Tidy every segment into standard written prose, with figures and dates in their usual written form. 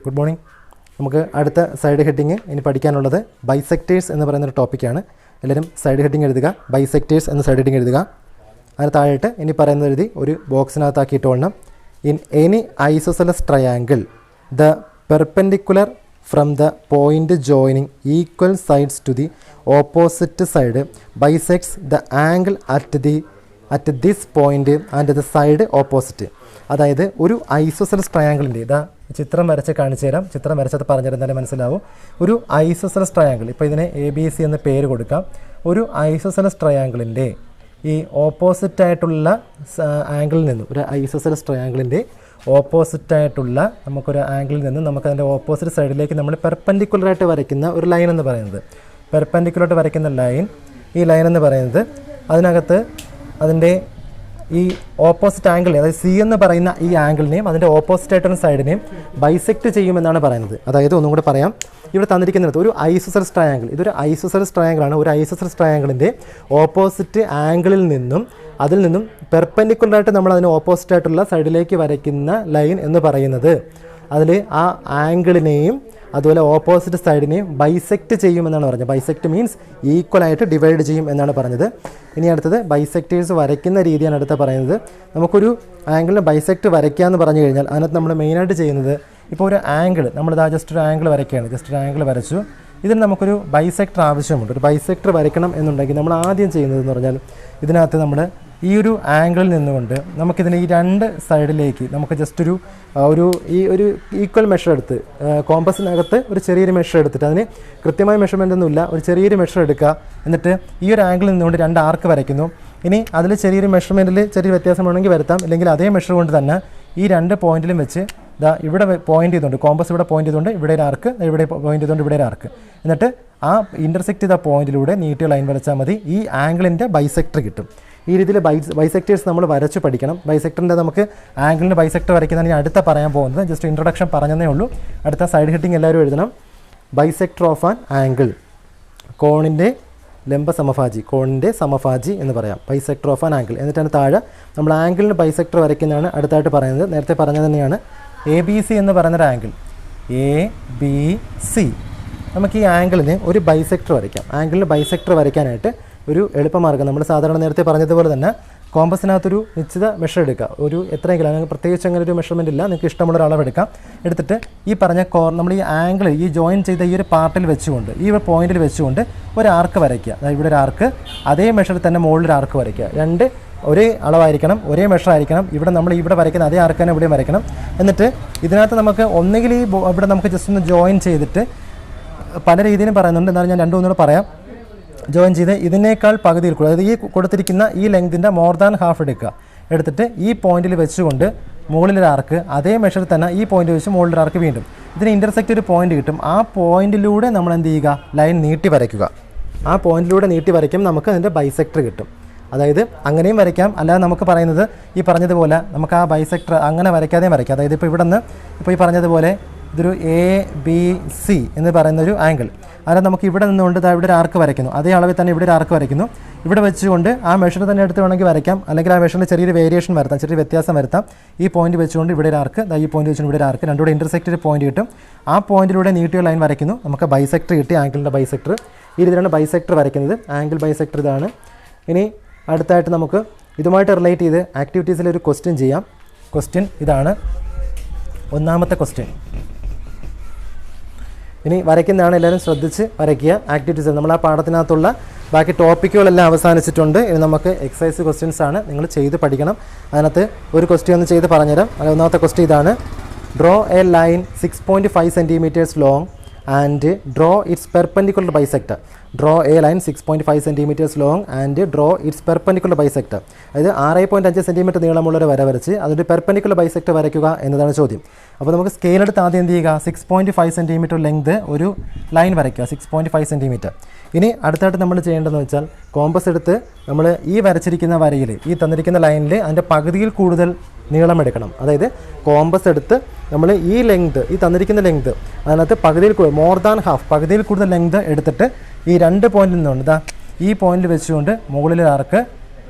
Good morning. നമുക്ക് അടുത്ത side heading ഇനി പഠിക്കാനുള്ളത് ബൈസെക്ടേഴ്സ് എന്ന് പറയുന്നൊരു ടോപ്പിക്കാണ്. എല്ലാവരും സൈഡ് ഹെഡിങ് എഴുതുക, ബൈസെക്ടേഴ്സ് എന്ന സൈഡ് ഹെഡിങ് എഴുതുക. അതിന് താഴെയിട്ട് ഇനി പറയുന്നത് എഴുതി ഒരു ബോക്സിനകത്താക്കിയിട്ട് വേണം. In any isosceles triangle the perpendicular from the point joining equal sides to the opposite side bisects the angle at this point and the side opposite. അതായത് ഒരു ഐസോസെലസ് ട്രയാങ്കിളിൻ്റെ ഇതാ ചിത്രം വരച്ച് കാണിച്ചു തരാം. ചിത്രം വരച്ചത് പറഞ്ഞിരുന്നാലും മനസ്സിലാവും. ഒരു ഐസോസെലസ് ട്രയാങ്കിൾ, ഇപ്പോൾ ഇതിനെ ABC എന്ന് പേര് കൊടുക്കാം. ഒരു ഐസോസെലസ് ട്രയാങ്കിളിൻ്റെ ഈ ഓപ്പോസിറ്റായിട്ടുള്ള ആംഗിളിൽ നിന്നും, ഒരു ഐസോസെലസ് ട്രയാങ്കിളിൻ്റെ ഓപ്പോസിറ്റായിട്ടുള്ള നമുക്കൊരു ആംഗിളിൽ നിന്ന് നമുക്കതിൻ്റെ ഓപ്പോസിറ്റ് സൈഡിലേക്ക് നമ്മൾ പെർപെൻഡിക്കുലറായിട്ട് വരയ്ക്കുന്ന ഒരു ലൈൻ എന്ന് പറയുന്നത്, പെർപെൻഡിക്കുലറായിട്ട് വരയ്ക്കുന്ന ലൈൻ, ഈ ലൈൻ എന്ന് പറയുന്നത് അതിനകത്ത് അതിൻ്റെ ഈ ഓപ്പോസിറ്റ് ആംഗിൾ, അതായത് C എന്ന് പറയുന്ന ഈ ആംഗിളിനെയും അതിൻ്റെ ഓപ്പോസിറ്റായിട്ടുള്ള സൈഡിനെയും ബൈസെക്റ്റ് ചെയ്യുമെന്നാണ് പറയുന്നത്. അതായത് ഒന്നും കൂടെ പറയാം, ഇവിടെ തന്നിരിക്കുന്നിടത്ത് ഒരു ഐസോസെലസ് ട്രയാങ്കിൾ, ഇതൊരു ഐസോസെലസ് ട്രയാങ്കിളാണ്. ഒരു ഐസോസെലസ് ട്രയാങ്കിളിൻ്റെ ഓപ്പോസിറ്റ് ആംഗിളിൽ നിന്നും അതിൽ നിന്നും പെർപെൻഡിക്കുലറായിട്ട് നമ്മൾ അതിന് ഓപ്പോസിറ്റായിട്ടുള്ള സൈഡിലേക്ക് വരയ്ക്കുന്ന ലൈൻ എന്ന് പറയുന്നത്, അതിൽ ആ ആംഗിളിനെയും അതുപോലെ ഓപ്പോസിറ്റ് സൈഡിനെയും ബൈസെക്റ്റ് ചെയ്യുമെന്നാണ് പറഞ്ഞത്. ബൈസെക്റ്റ് മീൻസ് ഈക്വലായിട്ട് ഡിവൈഡ് ചെയ്യും എന്നാണ് പറഞ്ഞത്. ഇനി അടുത്തത് ബൈസെക്റ്റേഴ്സ് വരയ്ക്കുന്ന രീതിയാണ് അടുത്ത പറയുന്നത്. നമുക്കൊരു ആംഗിളിന് ബൈസെക്റ്റ് വരയ്ക്കുക എന്ന് പറഞ്ഞു കഴിഞ്ഞാൽ അതിനകത്ത് നമ്മൾ മെയിനായിട്ട് ചെയ്യുന്നത്, ഇപ്പോൾ ഒരു ആംഗിൾ നമ്മളിതാ ജസ്റ്റ് ഒരു ആംഗിൾ വരയ്ക്കുകയാണ്, ജസ്റ്റ് ഒരു ആംഗിൾ വരച്ചു. ഇതിന് നമുക്കൊരു ബൈസെക്ടർ ആവശ്യമുണ്ട്. ഒരു ബൈസെക്ടർ വരയ്ക്കണം എന്നുണ്ടെങ്കിൽ നമ്മൾ ആദ്യം ചെയ്യുന്നതെന്ന് പറഞ്ഞാൽ ഇതിനകത്ത് നമ്മൾ ഈ ഒരു ആംഗിളിൽ നിന്നുകൊണ്ട് നമുക്കിതിന് ഈ രണ്ട് സൈഡിലേക്ക് നമുക്ക് ജസ്റ്റ് ഒരു ഈക്വൽ മെഷർ എടുത്ത് കോമ്പസിനകത്ത് ഒരു ചെറിയൊരു മെഷർ എടുത്തിട്ട്, അതിന് കൃത്യമായ മെഷർമെൻ്റ് ഒന്നുമില്ല, ഒരു ചെറിയൊരു മെഷർ എടുക്കുക. എന്നിട്ട് ഈ ഒരു ആംഗിളിൽ നിന്നുകൊണ്ട് രണ്ട് ആർക്ക് വരയ്ക്കുന്നു. ഇനി അതിൽ ചെറിയൊരു മെഷർമെൻറ്റിൽ ചെറിയ വ്യത്യാസം വേണമെങ്കിൽ വരുത്താം, അല്ലെങ്കിൽ അതേ മെഷർ കൊണ്ട് തന്നെ ഈ രണ്ട് പോയിന്റിലും വെച്ച് ഇവിടെ പോയിന്റ് ചെയ്തുകൊണ്ട്, കോമ്പസ് ഇവിടെ പോയിന്റ് ചെയ്തുകൊണ്ട് ഇവിടെ ഒരു ആർക്ക്, ഇവിടെ പോയിന്റ് ചെയ്തുകൊണ്ട് ഇവിടെ ഒരു ആർക്ക്, എന്നിട്ട് ആ ഇൻ്റർസെക്റ്റ് ചെയ്ത പോയിന്റിലൂടെ നീട്ടിയ ലൈൻ വരച്ചാൽ മതി. ഈ ആംഗിളിൻ്റെ ബൈസെക്ടർ കിട്ടും. ഈ രീതിയിൽ ബൈസെക്ടേഴ്സ് നമ്മൾ വരച്ച് പഠിക്കണം. ബൈസെക്ടറിൻ്റെ നമുക്ക് ആംഗിളിൻ്റെ ബൈസെക്ടർ വരയ്ക്കുന്നതാണ് ഞാൻ അടുത്ത പറയാൻ പോകുന്നത്. ജസ്റ്റ് ഇൻട്രൊഡക്ഷൻ പറഞ്ഞതേ ഉള്ളൂ. അടുത്ത സൈഡ് ഹെഡിങ് എല്ലാവരും എഴുതണം. ബൈസെക്ടർ ഓഫ് ആൻ ആംഗിൾ, കോണിൻ്റെ ലംബ സമഭാജി, കോണിൻ്റെ സമഭാജി എന്ന് പറയാം. Bisector of an angle. എന്നിട്ടാണ് താഴെ നമ്മൾ ആംഗിളിന് ബൈസെക്ടർ വരയ്ക്കുന്നതാണ് അടുത്തായിട്ട് പറയുന്നത്. നേരത്തെ പറഞ്ഞത് തന്നെയാണ്. ABC എന്ന് പറയുന്നൊരു ആംഗിൾ, ABC. നമുക്ക് ഈ ആംഗിളിന് ഒരു ബൈസെക്ടർ വരയ്ക്കാം. ആംഗിളിന് ബൈസെക്ടർ വരയ്ക്കാനായിട്ട് ഒരു എളുപ്പമാർഗ്ഗം, നമ്മൾ സാധാരണ നേരത്തെ പറഞ്ഞതുപോലെ തന്നെ കോമ്പസിനകത്തൊരു നിശ്ചിത മെഷർ എടുക്കുക. ഒരു എത്രയെങ്കിലും, നിങ്ങൾക്ക് പ്രത്യേകിച്ച് അങ്ങനെ ഒരു മെഷർമെൻ്റ് ഇല്ല, നിങ്ങൾക്ക് ഇഷ്ടമുള്ള ഒരു അളവെടുക്കാം. എടുത്തിട്ട് ഈ പറഞ്ഞ നമ്മൾ ഈ ആംഗിൾ ഈ ജോയിൻ ചെയ്ത ഈ ഒരു പാർട്ടിൽ വെച്ചുകൊണ്ട്, ഈ ഒരു പോയിന്റിൽ വെച്ചുകൊണ്ട് ഒരു ആർക്ക് വരയ്ക്കുക. അതായത് ഇവിടെ ഒരു ആർക്ക്, അതേ മെഷറിൽ തന്നെ മുകളിൽ ഒരു ആർക്ക് വരയ്ക്കുക. രണ്ട് ഒരേ അളവായിരിക്കണം, ഒരേ മെഷർ ആയിരിക്കണം. ഇവിടെ നമ്മൾ ഇവിടെ വരയ്ക്കുന്ന അതേ ആർക്ക് തന്നെ ഇവിടെയും വരയ്ക്കണം. എന്നിട്ട് ഇതിനകത്ത് നമുക്ക് ഒന്നുകിൽ ഈ ഇവിടെ നമുക്ക് ജസ്റ്റ് ഒന്ന് ജോയിൻ ചെയ്തിട്ട്, പല രീതിയിലും പറയുന്നുണ്ട്, എന്നാലും ഞാൻ രണ്ടുമൂന്നൂടെ പറയാം. ജോയിൻ ചെയ്ത് ഇതിനേക്കാൾ പകുതിയിൽ കൂടുതൽ, അതായത് ഈ കൊടുത്തിരിക്കുന്ന ഈ ലെങ്തിൻ്റെ മോർ ദാൻ ഹാഫ് എടുക്കുക. എടുത്തിട്ട് ഈ പോയിന്റിൽ വെച്ചുകൊണ്ട് മുകളിലൊരു ആർക്ക്, അതേ മെഷർ തന്നെ ഈ പോയിന്റ് വെച്ച് മുകളിലൊരു ആർക്ക് വീണ്ടും, ഇതിന് ഇൻ്റർസെക്റ്റ് ഒരു പോയിന്റ് കിട്ടും. ആ പോയിന്റിലൂടെ നമ്മൾ എന്ത് ചെയ്യുക, ലൈൻ നീട്ടി വരയ്ക്കുക. ആ പോയിന്റിലൂടെ നീട്ടി വരയ്ക്കും, നമുക്ക് അതിൻ്റെ ബൈസെക്ടർ കിട്ടും. അതായത് അങ്ങനെയും വരയ്ക്കാം. അല്ലാതെ നമുക്ക് പറയുന്നത് ഈ പറഞ്ഞതുപോലെ നമുക്ക് ആ ബൈസെക്ടർ അങ്ങനെ വരയ്ക്കാതെയും വരയ്ക്കാം. അതായത് ഇപ്പോൾ ഇവിടെ നിന്ന് ഇപ്പോൾ ഈ പറഞ്ഞതുപോലെ ഇതൊരു ABC എന്ന് പറയുന്ന ഒരു ആംഗിൾ. അതായത് നമുക്ക് ഇവിടെ നിന്നുകൊണ്ട് ഇവിടെ ഒരു ആർക്ക് വരയ്ക്കുന്നു, അതേ അളവിൽ തന്നെ ഇവിടെ ഒരു ആർക്ക് വരയ്ക്കുന്നു. ഇവിടെ വെച്ചുകൊണ്ട് ആ മെഷർ തന്നെ എടുത്ത് വേണമെങ്കിൽ വരയ്ക്കാം, അല്ലെങ്കിൽ ആ മെഷറിൽ ചെറിയൊരു വേരിയേഷൻ വരുത്താം, ചെറിയ വ്യത്യാസം വരുത്താം. ഈ പോയിന്റ് വെച്ചുകൊണ്ട് ഇവിടെ ഒരു ആർക്ക്, ഈ പോയിന്റ് വെച്ചുകൊണ്ട് ഇവിടെ ഒരു ആർക്ക്, രണ്ടുകൂടെ ഇൻ്റർസെക്റ്റ് ഒരു പോയിന്റ് കിട്ടും. ആ പോയിന്റിലൂടെ നീട്ടിയ ലൈൻ വരയ്ക്കുന്നു, നമുക്ക് ബൈസെക്ടർ കിട്ടി, ആംഗിളിൻ്റെ ബൈസെക്ടർ. ഈ രീതിയിലാണ് ബൈസെക്ടർ വരയ്ക്കുന്നത്. ആംഗിൾ ബൈസെക്ടർ ഇതാണ്. ഇനി അടുത്തായിട്ട് നമുക്ക് ഇതുമായിട്ട് റിലേറ്റ് ചെയ്ത് ആക്ടിവിറ്റീസിലൊരു ക്വസ്റ്റ്യൻ ചെയ്യാം. ക്വസ്റ്റ്യൻ ഇതാണ്, ഒന്നാമത്തെ ക്വസ്റ്റ്യൻ. ഇനി വരയ്ക്കുന്നതാണ്, എല്ലാവരും ശ്രദ്ധിച്ച് വരയ്ക്കുക. ആക്ടിവിറ്റീസ് നമ്മൾ ആ പാഠത്തിനകത്തുള്ള ബാക്കി ടോപ്പിക്കുകളെല്ലാം അവസാനിച്ചിട്ടുണ്ട്. ഇനി നമുക്ക് എക്സസൈസ് ക്വസ്റ്റ്യൻസ് ആണ്, നിങ്ങൾ ചെയ്ത് പഠിക്കണം. അതിനകത്ത് ഒരു ക്വസ്റ്റ്യൻ ഒന്ന് ചെയ്ത് പറഞ്ഞുതരാം. ഒന്നാമത്തെ ക്വസ്റ്റ്യൻ ഇതാണ്. Draw A line 6.5 centimeters long and draw it's perpendicular bisector. Draw A line 6.5 centimeters long and draw it's perpendicular bisector. അതായത് 6.5 centimeter നീളമുള്ളൊരു വര വരച്ച് അതിൻ്റെ പെർപെൻഡിക്കുലർ ബൈസെക്ടർ വരയ്ക്കുക എന്നതാണ് ചോദ്യം. അപ്പോൾ നമുക്ക് സ്കെയിലെടുത്ത് ആദ്യം എന്ത് ചെയ്യുക, 6.5 centimeter ലെങ്ത് ഒരു ലൈൻ വരയ്ക്കുക, 6.5 centimeter. ഇനി അടുത്തായിട്ട് നമ്മൾ ചെയ്യേണ്ടതെന്ന് വെച്ചാൽ കോമ്പസ് എടുത്ത് നമ്മൾ ഈ വരച്ചിരിക്കുന്ന വരയിൽ, ഈ തന്നിരിക്കുന്ന ലൈനിൽ അതിൻ്റെ പകുതിയിൽ കൂടുതൽ നീളം എടുക്കണം. അതായത് കോമ്പസ് എടുത്ത് നമ്മൾ ഈ ലെങ്ത്, ഈ തന്നിരിക്കുന്ന ലെങ്ത് അതിനകത്ത് പകുതിയിൽ മോർ ദാൻ ഹാഫ്, പകുതിയിൽ കൂടുതൽ ലെങ്ത് എടുത്തിട്ട് ഈ രണ്ട് പോയിന്റിൽ നിന്നുകൊണ്ട് ഈ പോയിന്റിൽ വെച്ചുകൊണ്ട് മുകളിൽ ആർക്ക്,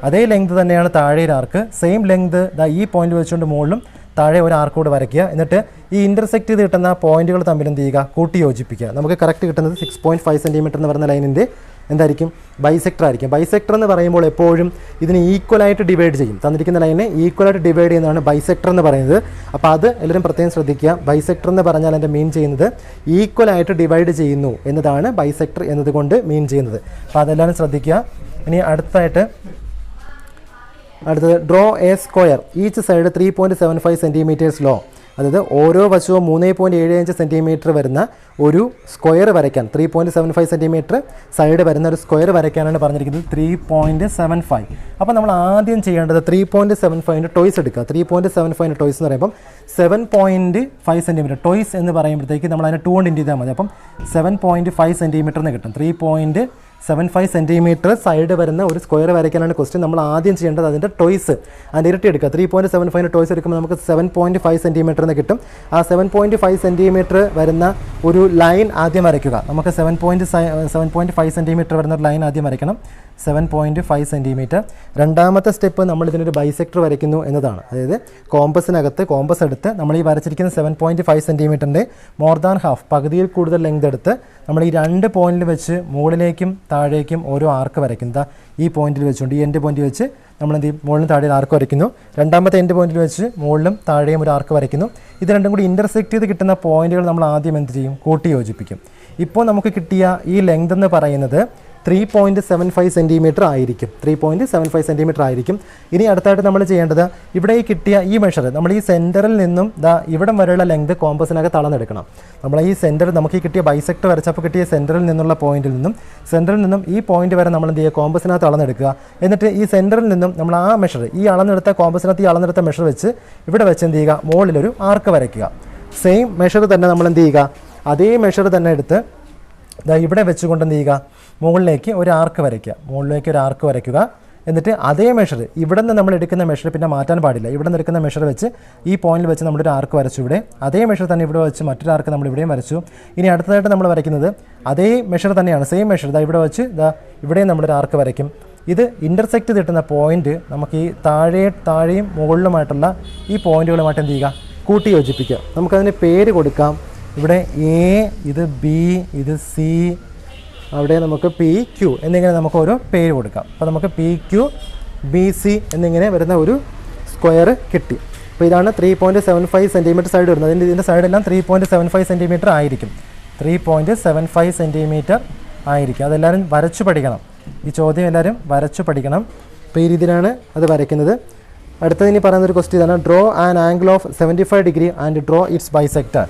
അതേ ലെങ്ത് തന്നെയാണ് താഴെ ആർക്ക്, സെയിം ലെങ്ത് ഈ പോയിന്റ് വെച്ചുകൊണ്ട് മുകളിലും താഴെ ഒരു ആർക്ക് കൂടെ വരയ്ക്കുക. എന്നിട്ട് ഈ ഇൻ്റർസെക്റ്റ് ചെയ്ത് കിട്ടുന്ന പോയിന്റുകൾ തമ്മിൽ എന്ത് ചെയ്യുക, കൂട്ടി യോജിപ്പിക്കുക. നമുക്ക് കറക്റ്റ് കിട്ടുന്നത് 6.5 സെൻറ്റിമീറ്റർ എന്ന് പറയുന്ന ലൈനിൻ്റെ എന്തായിരിക്കും, ബൈസെക്ടർ ആയിരിക്കും. ബൈസെക്ടർ എന്ന് പറയുമ്പോൾ എപ്പോഴും ഇതിന് ഈക്വലായിട്ട് ഡിവൈഡ് ചെയ്യും. തന്നിരിക്കുന്ന ലൈനെ ഈക്വലായിട്ട് ഡിവൈഡ് ചെയ്യുന്നതാണ് ബൈസെക്ടർ എന്ന് പറയുന്നത്. അപ്പോൾ അത് എല്ലാവരും പ്രത്യേകം ശ്രദ്ധിക്കുക. ബൈസെക്ടർ എന്ന് പറഞ്ഞാൽ എൻ്റെ മീൻ ചെയ്യുന്നത് ഈക്വലായിട്ട് ഡിവൈഡ് ചെയ്യുന്നു എന്നതാണ് ബൈസെക്ടർ എന്നതുകൊണ്ട് മീൻ ചെയ്യുന്നത്. അപ്പോൾ അതെല്ലാവരും ശ്രദ്ധിക്കുക. ഇനി അടുത്തത് draw a square each side 3.75 centimeters ലോ. അതായത് ഓരോ വശവും 3.75 സെൻറ്റിമീറ്റർ വരുന്ന ഒരു സ്ക്വയർ വരയ്ക്കാൻ, 3.75 സെൻറ്റിമീറ്റർ സൈഡ് വരുന്ന ഒരു സ്ക്വയർ വരയ്ക്കാനാണ് പറഞ്ഞിരിക്കുന്നത്. 3.75. അപ്പോൾ നമ്മൾ ആദ്യം ചെയ്യേണ്ടത് 3.75 ടോയ്സ് എടുക്കുക. 3.75 ടോയ്സ് എന്ന് പറയുമ്പം 7.5 സെൻറ്റിമീറ്റർ. ടോയ്സ് എന്ന് പറയുമ്പോഴത്തേക്ക് നമ്മൾ അതിനെ 2 കൊണ്ട് ഇൻറ്റു ചെയ്താൽ മതി. അപ്പം 7.5 സെൻറ്റിമീറ്റർ എന്ന് കിട്ടും. 3.75 സെൻറ്റിമീറ്റർ സൈഡ് വരുന്ന ഒരു സ്ക്വയർ വരയ്ക്കാനാണ് ക്വസ്റ്റ്യൻ. നമ്മൾ ആദ്യം ചെയ്യേണ്ടത് അതിൻ്റെ ടോയ്സ്, അതിൻ്റെ ഇരട്ടി എടുക്കുക. 3.75 ടോയ്സ് എടുക്കുമ്പോൾ നമുക്ക് 7.5 സെൻറ്റിമീറ്റർ എന്ന് കിട്ടും. ആ 7.5 സെൻറ്റിമീറ്റർ വരുന്ന ഒരു ലൈൻ ആദ്യം വരയ്ക്കുക. നമുക്ക് 7.5 സെൻറ്റിമീറ്റർ വരുന്ന ഒരു ലൈൻ ആദ്യം വരയ്ക്കണം. 7.5 സെൻറ്റിമീറ്റർ. രണ്ടാമത്തെ സ്റ്റെപ്പ് നമ്മൾ ഇതിനൊരു ബൈസെക്ടർ വരയ്ക്കുന്നു എന്നതാണ്. അതായത് കോമ്പസ് എടുത്ത് നമ്മൾ ഈ വരച്ചിരിക്കുന്ന 7.5 സെൻറ്റിമീറ്ററിൻ്റെ മോർ ദാൻ ഹാഫ്, പകുതിയിൽ കൂടുതൽ ലെങ്ത് എടുത്ത് നമ്മൾ ഈ 2 പോയിന്റിൽ വെച്ച് മുകളിലേക്കും താഴേക്കും ഓരോ ആർക്ക് വരയ്ക്കും. ഈ പോയിന്റിൽ വെച്ചുകൊണ്ട് ഈ എൻഡ് പോയിന്റ് വെച്ച് നമ്മൾ എന്ത് ചെയ്യും, മുകളിലും താഴെയും ആർക്ക് വരയ്ക്കുന്നു. രണ്ടാമത്തെ എൻഡ് പോയിന്റിൽ വെച്ച് മുകളിലും താഴെയും ഒരു ആർക്ക് വരയ്ക്കുന്നു. ഇത് രണ്ടും കൂടി ഇൻ്റർസെക്റ്റ് ചെയ്ത് കിട്ടുന്ന പോയിന്റുകൾ നമ്മൾ ആദ്യം എന്ത് ചെയ്യും, കൂട്ടി യോജിപ്പിക്കും. ഇപ്പോൾ നമുക്ക് കിട്ടിയ ഈ ലെങ്ത് എന്ന് പറയുന്നത് 3.75 സെൻറ്റിമീറ്റർ ആയിരിക്കും. 3.75 സെൻറ്റിമീറ്റർ ആയിരിക്കും. ഇനി അടുത്തായിട്ട് നമ്മൾ ചെയ്യേണ്ടത് ഇവിടെ ഈ കിട്ടിയ ഈ മെഷർ നമ്മൾ ഈ സെൻറ്ററിൽ നിന്നും ഇവിടം വരെയുള്ള ലെങ്ത് കോമ്പസിനകത്ത് അളന്നെടുക്കണം. നമ്മൾ ഈ സെൻറ്റർ നമുക്ക് ഈ കിട്ടിയ ബൈസെക്ടർ വരച്ചപ്പോൾ കിട്ടിയ സെൻറ്ററിൽ നിന്നുള്ള പോയിന്റിൽ നിന്നും ഈ പോയിന്റ് വരെ നമ്മൾ എന്ത് ചെയ്യുക, കോമ്പസിനകത്ത് അളന്നെടുക്കുക. എന്നിട്ട് ഈ സെൻറ്ററിൽ നിന്നും നമ്മൾ ആ മെഷർ, ഈ അളന്നെടുത്ത കോമ്പസിനകത്ത് ഈ അളന്നെടുത്ത മെഷർ വെച്ച് ഇവിടെ വെച്ച് എന്ത് ചെയ്യുക, മുകളിലൊരു ആർക്ക് വരയ്ക്കുക. സെയിം മെഷർ തന്നെ നമ്മൾ എന്ത് ചെയ്യുക, അതേ മെഷർ തന്നെ എടുത്ത് ഇവിടെ വെച്ചുകൊണ്ട് എന്ത് ചെയ്യുക, മുകളിലേക്ക് ഒരു ആർക്ക് വരയ്ക്കുക. എന്നിട്ട് അതേ മെഷർ ഇവിടെ നിന്ന് നമ്മൾ എടുക്കുന്ന മെഷർ പിന്നെ മാറ്റാൻ പാടില്ല. ഇവിടെ നിന്ന് എടുക്കുന്ന മെഷർ വെച്ച് ഈ പോയിന്റിൽ വെച്ച് നമ്മളൊരു ആർക്ക് വരച്ചു. ഇവിടെ അതേ മെഷർ തന്നെ ഇവിടെ വെച്ച് മറ്റൊരു ആർക്ക് നമ്മൾ ഇവിടെയും വരച്ചു. ഇനി അടുത്തതായിട്ട് നമ്മൾ വരയ്ക്കുന്നത് അതേ മെഷർ തന്നെയാണ്, സെയിം മെഷർ. ഇവിടെ വെച്ച് ഇവിടെയും നമ്മളൊരു ആർക്ക് വരയ്ക്കും. ഇത് ഇൻ്റർസെക്റ്റ് കിട്ടുന്ന പോയിന്റ് നമുക്ക് ഈ താഴെയും മുകളിലുമായിട്ടുള്ള ഈ പോയിന്റുകളുമായിട്ട് എന്ത് ചെയ്യുക, കൂട്ടി യോജിപ്പിക്കുക. നമുക്കതിന് പേര് കൊടുക്കാം. ഇവിടെ എ, ഇത് ബി, ഇത് സി, അവിടെ നമുക്ക് പി ക്യു എന്നിങ്ങനെ നമുക്ക് ഓരോ പേര് കൊടുക്കാം. അപ്പോൾ നമുക്ക് പി ക്യു ബി സി എന്നിങ്ങനെ വരുന്ന ഒരു സ്ക്വയർ കിട്ടി. അപ്പോൾ ഇതാണ് 3.75 സെൻറ്റിമീറ്റർ സൈഡ് വരുന്നത്. ഇതിൻ്റെ സൈഡെല്ലാം 3.75 സെൻറ്റിമീറ്റർ ആയിരിക്കും. 3.75 സെൻറ്റിമീറ്റർ ആയിരിക്കും. അതെല്ലാവരും വരച്ചു പഠിക്കണം. ഈ ചോദ്യം എല്ലാവരും വരച്ചു പഠിക്കണം. അപ്പോൾ ഈ രീതിയിലാണ് അത് വരയ്ക്കുന്നത്. അടുത്തതിനി പറയുന്നൊരു ക്വസ്റ്റ്യൻ ആണ്, draw an angle of 75 degree and draw it's bisector.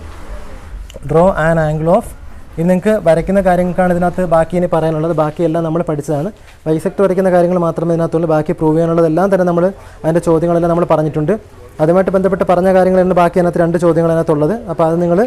Draw an angle of, ഇനി നിങ്ങൾക്ക് വരയ്ക്കുന്ന കാര്യങ്ങൾക്കാണ് ഇതിനകത്ത് ബാക്കി ഇനി പറയാനുള്ളത്. ബാക്കിയെല്ലാം നമ്മൾ പഠിച്ചതാണ്. ബൈസെക്ടർ വരയ്ക്കുന്ന കാര്യങ്ങൾ മാത്രമേ ഇതിനകത്തുള്ളൂ. ബാക്കി പ്രൂവ് ചെയ്യാനുള്ളതെല്ലാം തന്നെ നമ്മൾ അതിൻ്റെ ചോദ്യങ്ങളെല്ലാം നമ്മൾ പറഞ്ഞിട്ടുണ്ട്. അതുമായിട്ട് ബന്ധപ്പെട്ട് പറഞ്ഞ കാര്യങ്ങളാണ് ബാക്കി അതിനകത്ത് 2 ചോദ്യങ്ങൾ അതിനകത്തുള്ളത്. അപ്പോൾ അത് നിങ്ങൾ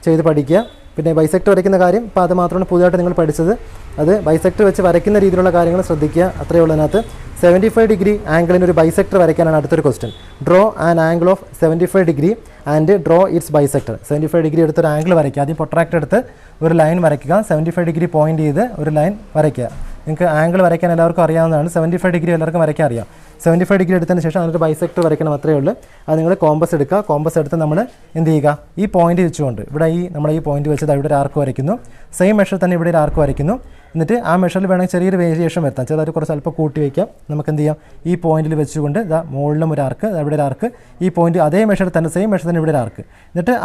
ചെയ്ത് പഠിക്കുക. പിന്നെ ബൈസെക്ടർ വരയ്ക്കുന്ന കാര്യം അപ്പോൾ അത് മാത്രമാണ് പുതുതായിട്ട് നിങ്ങൾ പഠിച്ചത്. അത് ബൈസെക്ടർ വെച്ച് വരയ്ക്കുന്ന രീതിയിലുള്ള കാര്യങ്ങൾ ശ്രദ്ധിക്കുക. അത്രയേ ഉള്ളൂ അതിനകത്ത്. 75 ഡിഗ്രി ആംഗിളിന് ഒരു ബൈസെക്ടർ വരയ്ക്കാനാണ് അടുത്തൊരു question. Draw an angle of 75 degree and draw it's bisector. 75 degree എടുത്തൊരു ആംഗിൾ വരയ്ക്കുക. ആദ്യം പ്രൊട്രാക്ടർ എടുത്ത് ഒരു ലൈൻ വരയ്ക്കുക. 75 ഡിഗ്രി പോയിന്റ് ചെയ്ത് ഒരു ലൈൻ വരയ്ക്കുക. നിങ്ങൾക്ക് ആംഗിൾ വരയ്ക്കാൻ എല്ലാവർക്കും അറിയാവുന്നതാണ്. 75 ഡിഗ്രി എല്ലാവർക്കും വരയ്ക്കാൻ അറിയാം. 75 ഡിഗ്രി എടുത്തതിന് ശേഷം അതിനൊരു ബൈസെക്ടർ വരയ്ക്കണം, അത്രയേ ഉള്ളൂ. അത് നിങ്ങൾ കോമ്പസ് എടുക്കുക. കോമ്പസ് എടുത്ത് നമ്മൾ എന്ത് ചെയ്യുക, ഈ പോയിന്റ് വെച്ചുകൊണ്ട് ഇവിടെ നമ്മൾ ഈ പോയിന്റ് വെച്ചത് ഇവിടെ ഒരു ആർക്ക് വരയ്ക്കുന്നു. സെയിം മെഷർ തന്നെ ഇവിടെ ഒരു ആർക്ക് വരയ്ക്കുന്നു. എന്നിട്ട് ആ മെഷറിൽ വേണമെങ്കിൽ ചെറിയൊരു വേരിയേഷൻ വരുത്താം. ചെറുതായിട്ട് കുറച്ച് അല്പം കൂട്ടി വയ്ക്കാം. നമുക്ക് എന്ത് ചെയ്യാം, ഈ പോയിന്റിൽ വെച്ചുകൊണ്ട് മുകളിലും ഒരു ആർക്ക്, ഇവിടെ ഒരു ആർക്ക്, ഈ പോയിന്റ് അതേ മെഷർ തന്നെ സെയിം മെഷർ തന്നെ ഇവിടെ ഒരു ആർക്ക്. എന്നിട്ട്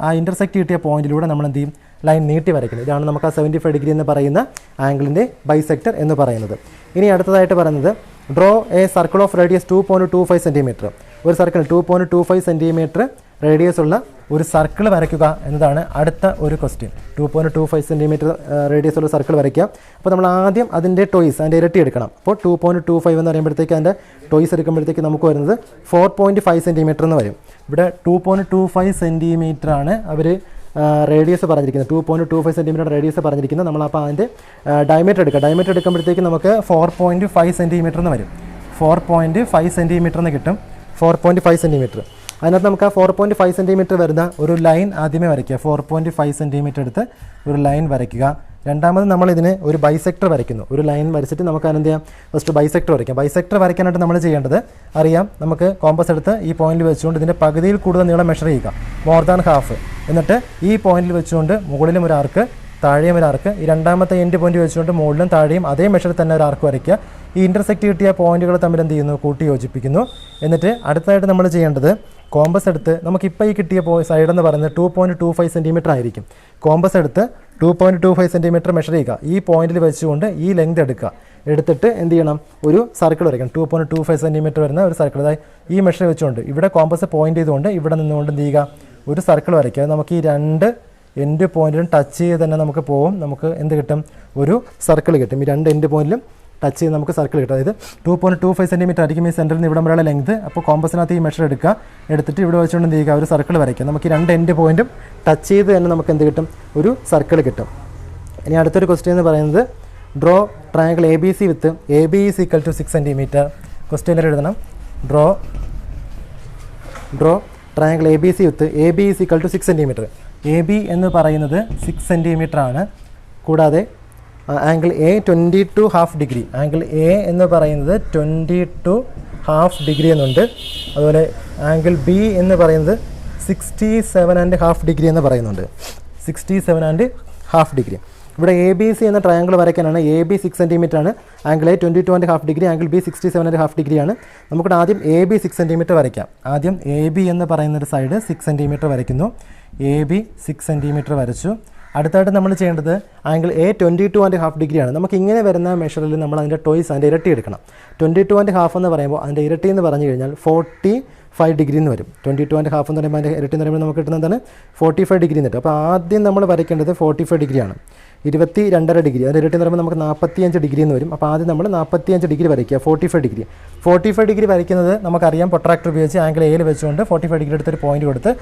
ആ ഇൻ്റർസെക്റ്റ് കിട്ടിയ പോയിന്റിലൂടെ നമ്മൾ എന്ത് ചെയ്യും, ലൈൻ നീട്ടി വരയ്ക്കുന്നത്. ഇതാണ് നമുക്ക് ആ 75 ഡിഗ്രി എന്ന് പറയുന്ന ആംഗിളിൻ്റെ ബൈസെക്ടർ എന്ന് പറയുന്നത്. ഇനി അടുത്തതായിട്ട് പറയുന്നത്, draw A circle of radius 2.25 centimetre. ഒരു സർക്കിൾ 2.25 സെൻറ്റിമീറ്റർ റേഡിയസ് ഉള്ള ഒരു സർക്കിൾ വരയ്ക്കുക എന്നതാണ് അടുത്ത ഒരു ക്വസ്റ്റ്യൻ. 2.25 സെൻറ്റിമീറ്റർ റേഡിയസ് ഉള്ള സർക്കിൾ വരയ്ക്കുക. അപ്പോൾ നമ്മൾ ആദ്യം അതിൻ്റെ ടോയ്സ്, അതിൻ്റെ ഇരട്ടി എടുക്കണം. അപ്പോൾ 2.25 എന്ന് പറയുമ്പോഴത്തേക്ക് അതിൻ്റെ ടോയ്സ് എടുക്കുമ്പോഴത്തേക്ക് നമുക്ക് വരുന്നത് 4.5 സെൻറ്റിമീറ്റർ എന്ന് വരും. ഇവിടെ 2.25 സെൻറ്റിമീറ്റർ ആണ് അവർ റേഡിയസ് പറഞ്ഞിരിക്കുന്നത്. 2.25 സെൻറ്റിമീറ്റർ റേഡിയസ് പറഞ്ഞിരിക്കുന്നത്. നമ്മളപ്പോൾ അതിൻ്റെ ഡയമീറ്റർ എടുക്കുക. ഡയമീറ്റർ എടുക്കുമ്പോഴത്തേക്ക് നമുക്ക് 4.5 സെൻറ്റിമീറ്റർ എന്ന് വരും. 4.5 സെൻറ്റിമീറ്റർ എന്ന് കിട്ടും. 4.5 സെൻറ്റിമീറ്റർ. അതിനകത്ത് നമുക്ക് ആ 4.5 സെൻറ്റിമീറ്റർ വരുന്ന ഒരു ലൈൻ ആദ്യമേ വരയ്ക്കുക. 4.5 സെൻറ്റിമീറ്റർ എടുത്ത് ഒരു ലൈൻ വരയ്ക്കുക. രണ്ടാമത് നമ്മൾ ഇതിന് ഒരു ബൈസെക്ടർ വരയ്ക്കുന്നു. ഒരു ലൈൻ വരച്ചിട്ട് നമുക്ക് അതിനെന്ത് ചെയ്യാം, ഫസ്റ്റ് ബൈസെക്ടർ വരയ്ക്കാം. ബൈസെക്ടർ വരയ്ക്കാനായിട്ട് നമ്മൾ ചെയ്യേണ്ടത് അറിയാം, നമുക്ക് കോമ്പസ് എടുത്ത് ഈ പോയിന്റിൽ വെച്ചുകൊണ്ട് ഇതിൻ്റെ പകുതിയിൽ കൂടുതൽ നീളം മെഷർ ചെയ്യുക, മോർ ദാൻ ഹാഫ്. എന്നിട്ട് ഈ പോയിന്റിൽ വെച്ചുകൊണ്ട് മുകളിലും ഒരു ആർക്ക് താഴെയും ഒരു ആർക്ക്, ഈ രണ്ടാമത്തെ എൻഡ് പോയിന്റ് വെച്ചുകൊണ്ട് മുകളിലും താഴെയും അതേ മെഷറിൽ തന്നെ ഒരു ആർക്ക് വരയ്ക്കുക. ഈ ഇൻ്റർസെക്റ്റ് കിട്ടിയ പോയിന്റുകൾ തമ്മിൽ എന്ത് ചെയ്യുന്നു, കൂട്ടി യോജിപ്പിക്കുന്നു. എന്നിട്ട് അടുത്തതായിട്ട് നമ്മൾ ചെയ്യേണ്ടത് കോമ്പസ് എടുത്ത് നമുക്കിപ്പോൾ ഈ കിട്ടിയ സൈഡ് എന്ന് പറയുന്നത് 2.25 സെൻറ്റിമീറ്റർ ആയിരിക്കും. കോമ്പസ് എടുത്ത് 2.25 സെൻറ്റിമീറ്റർ മെഷർ ചെയ്യുക. ഈ പോയിന്റിൽ വെച്ചുകൊണ്ട് ഈ ലെങ്ത് എടുത്തിട്ട് എന്ത് ചെയ്യണം, ഒരു സർക്കിൾ വരയ്ക്കണം. 2.25 സെൻറ്റിമീറ്റർ വരുന്ന ഒരു സർക്കിൾ, അതായത് ഈ മെഷർ വെച്ചുകൊണ്ട് ഇവിടെ കോമ്പസ് പോയിന്റ് ചെയ്തുകൊണ്ട് ഇവിടെ നിന്നുകൊണ്ട് എന്ത് ചെയ്യുക, ഒരു സർക്കിൾ വരയ്ക്കുക. നമുക്ക് ഈ രണ്ട് എൻഡ് പോയിന്റിലും ടച്ച് ചെയ്ത് തന്നെ നമുക്ക് പോകും. നമുക്ക് എന്ത് കിട്ടും, ഒരു സർക്കിൾ കിട്ടും. ഈ രണ്ട് എൻഡ് പോയിന്റിലും ടച്ച് ചെയ്ത് നമുക്ക് സർക്കിൾ കിട്ടും. അതായത് 2.25 സെൻറ്റിമീറ്റർ ആയിരിക്കും ഈ സെൻറ്ററിൽ നിന്ന് ഇവിടെ വരെയുള്ള ലെങ്ത്. അപ്പോൾ കോമ്പസിനകത്ത് ഈ മെഷർ എടുത്തിട്ട് ഇവിടെ വെച്ചുകൊണ്ട് എന്ത് ചെയ്യുക, ഒരു സർക്കിൾ വരയ്ക്കുക. നമുക്ക് ഈ രണ്ട് എൻഡ് പോയിന്റും ടച്ച് ചെയ്ത് തന്നെ നമുക്ക് എന്ത് കിട്ടും, ഒരു സർക്കിൾ കിട്ടും. ഇനി അടുത്തൊരു ക്വസ്റ്റ്യൻ എന്ന് പറയുന്നത് draw triangle A B C with A B is equal to 6 centimetre. ക്വസ്റ്റ്യനിൽ എഴുതണം draw triangle A B C with A B is equal to 6 centimetre. A B എന്ന് പറയുന്നത് 6 സെൻറ്റിമീറ്റർ ആണ്. കൂടാതെ angle A 22.5 degree, angle A എന്ന് പറയുന്നത് 22.5 degree എന്നുണ്ട്. അതുപോലെ ആംഗിൾ ബി എന്ന് പറയുന്നത് 67.5 ഡിഗ്രി എന്ന് പറയുന്നുണ്ട്. 67.5 ഡിഗ്രി. ഇവിടെ എ ബി സി എന്ന ട്രയാങ്കിൾ വരയ്ക്കാനാണ്. എ ബി 6 സെൻറ്റിമീറ്റർ ആണ്, angle A 22.5 degree, angle B 67.5 ഡിഗ്രിയാണ്. നമുക്കിവിടെ ആദ്യം എ ബി 6 സെൻറ്റിമീറ്റർ വരയ്ക്കാം. ആദ്യം എ ബി എന്ന് പറയുന്നൊരു സൈഡ് 6 സെൻറ്റിമീറ്റർ വരയ്ക്കുന്നു. എ ബി 6 സെൻറ്റിമീറ്റർ വരച്ചു. അടുത്തായിട്ട് നമ്മൾ ചെയ്യേണ്ടത് ആംഗിൾ എ 22.5 ഡിഗ്രിയാണ്. നമുക്ക് ഇങ്ങനെ വരുന്ന മെഷറിൽ നമ്മൾ അതിൻ്റെ ടോയ്സ് അതിൻ്റെ ഇരട്ടി എടുക്കണം. 22.5 എന്ന് പറയുമ്പോൾ അതിൻ്റെ ഇരട്ടി എന്ന് പറഞ്ഞു കഴിഞ്ഞാൽ 45 ഡിഗ്രി എന്ന് വരും. 22.5 എന്ന് പറയുമ്പോൾ അതിൻ്റെ ഇരട്ടി എന്ന് പറയുമ്പോൾ നമുക്ക് കിട്ടുന്നതാണ് 45 ഡിഗ്രി എന്ന് കിട്ടും. അപ്പോൾ ആദ്യം നമ്മൾ വരയ്ക്കേണ്ടത് 45 ഡിഗ്രിയാണ്. 22.5 ഡിഗ്രി അതിൻ്റെ ഇരട്ടി എന്ന് പറയുമ്പോൾ നമുക്ക് 45 ഡിഗ്രി എന്ന് വരും. അപ്പോൾ ആദ്യം നമ്മൾ 45 ഡിഗ്രി വരയ്ക്കുക. 45 ഡിഗ്രി വരയ്ക്കുന്നത് നമുക്കറിയാം, പ്രൊട്രാക്ടർ ഉപയോഗിച്ച് ആംഗിൾ എയിൽ വെച്ചുകൊണ്ട് 45 ഡിഗ്രി എടുത്തൊരു പോയിന്റ് കൊടുത്ത്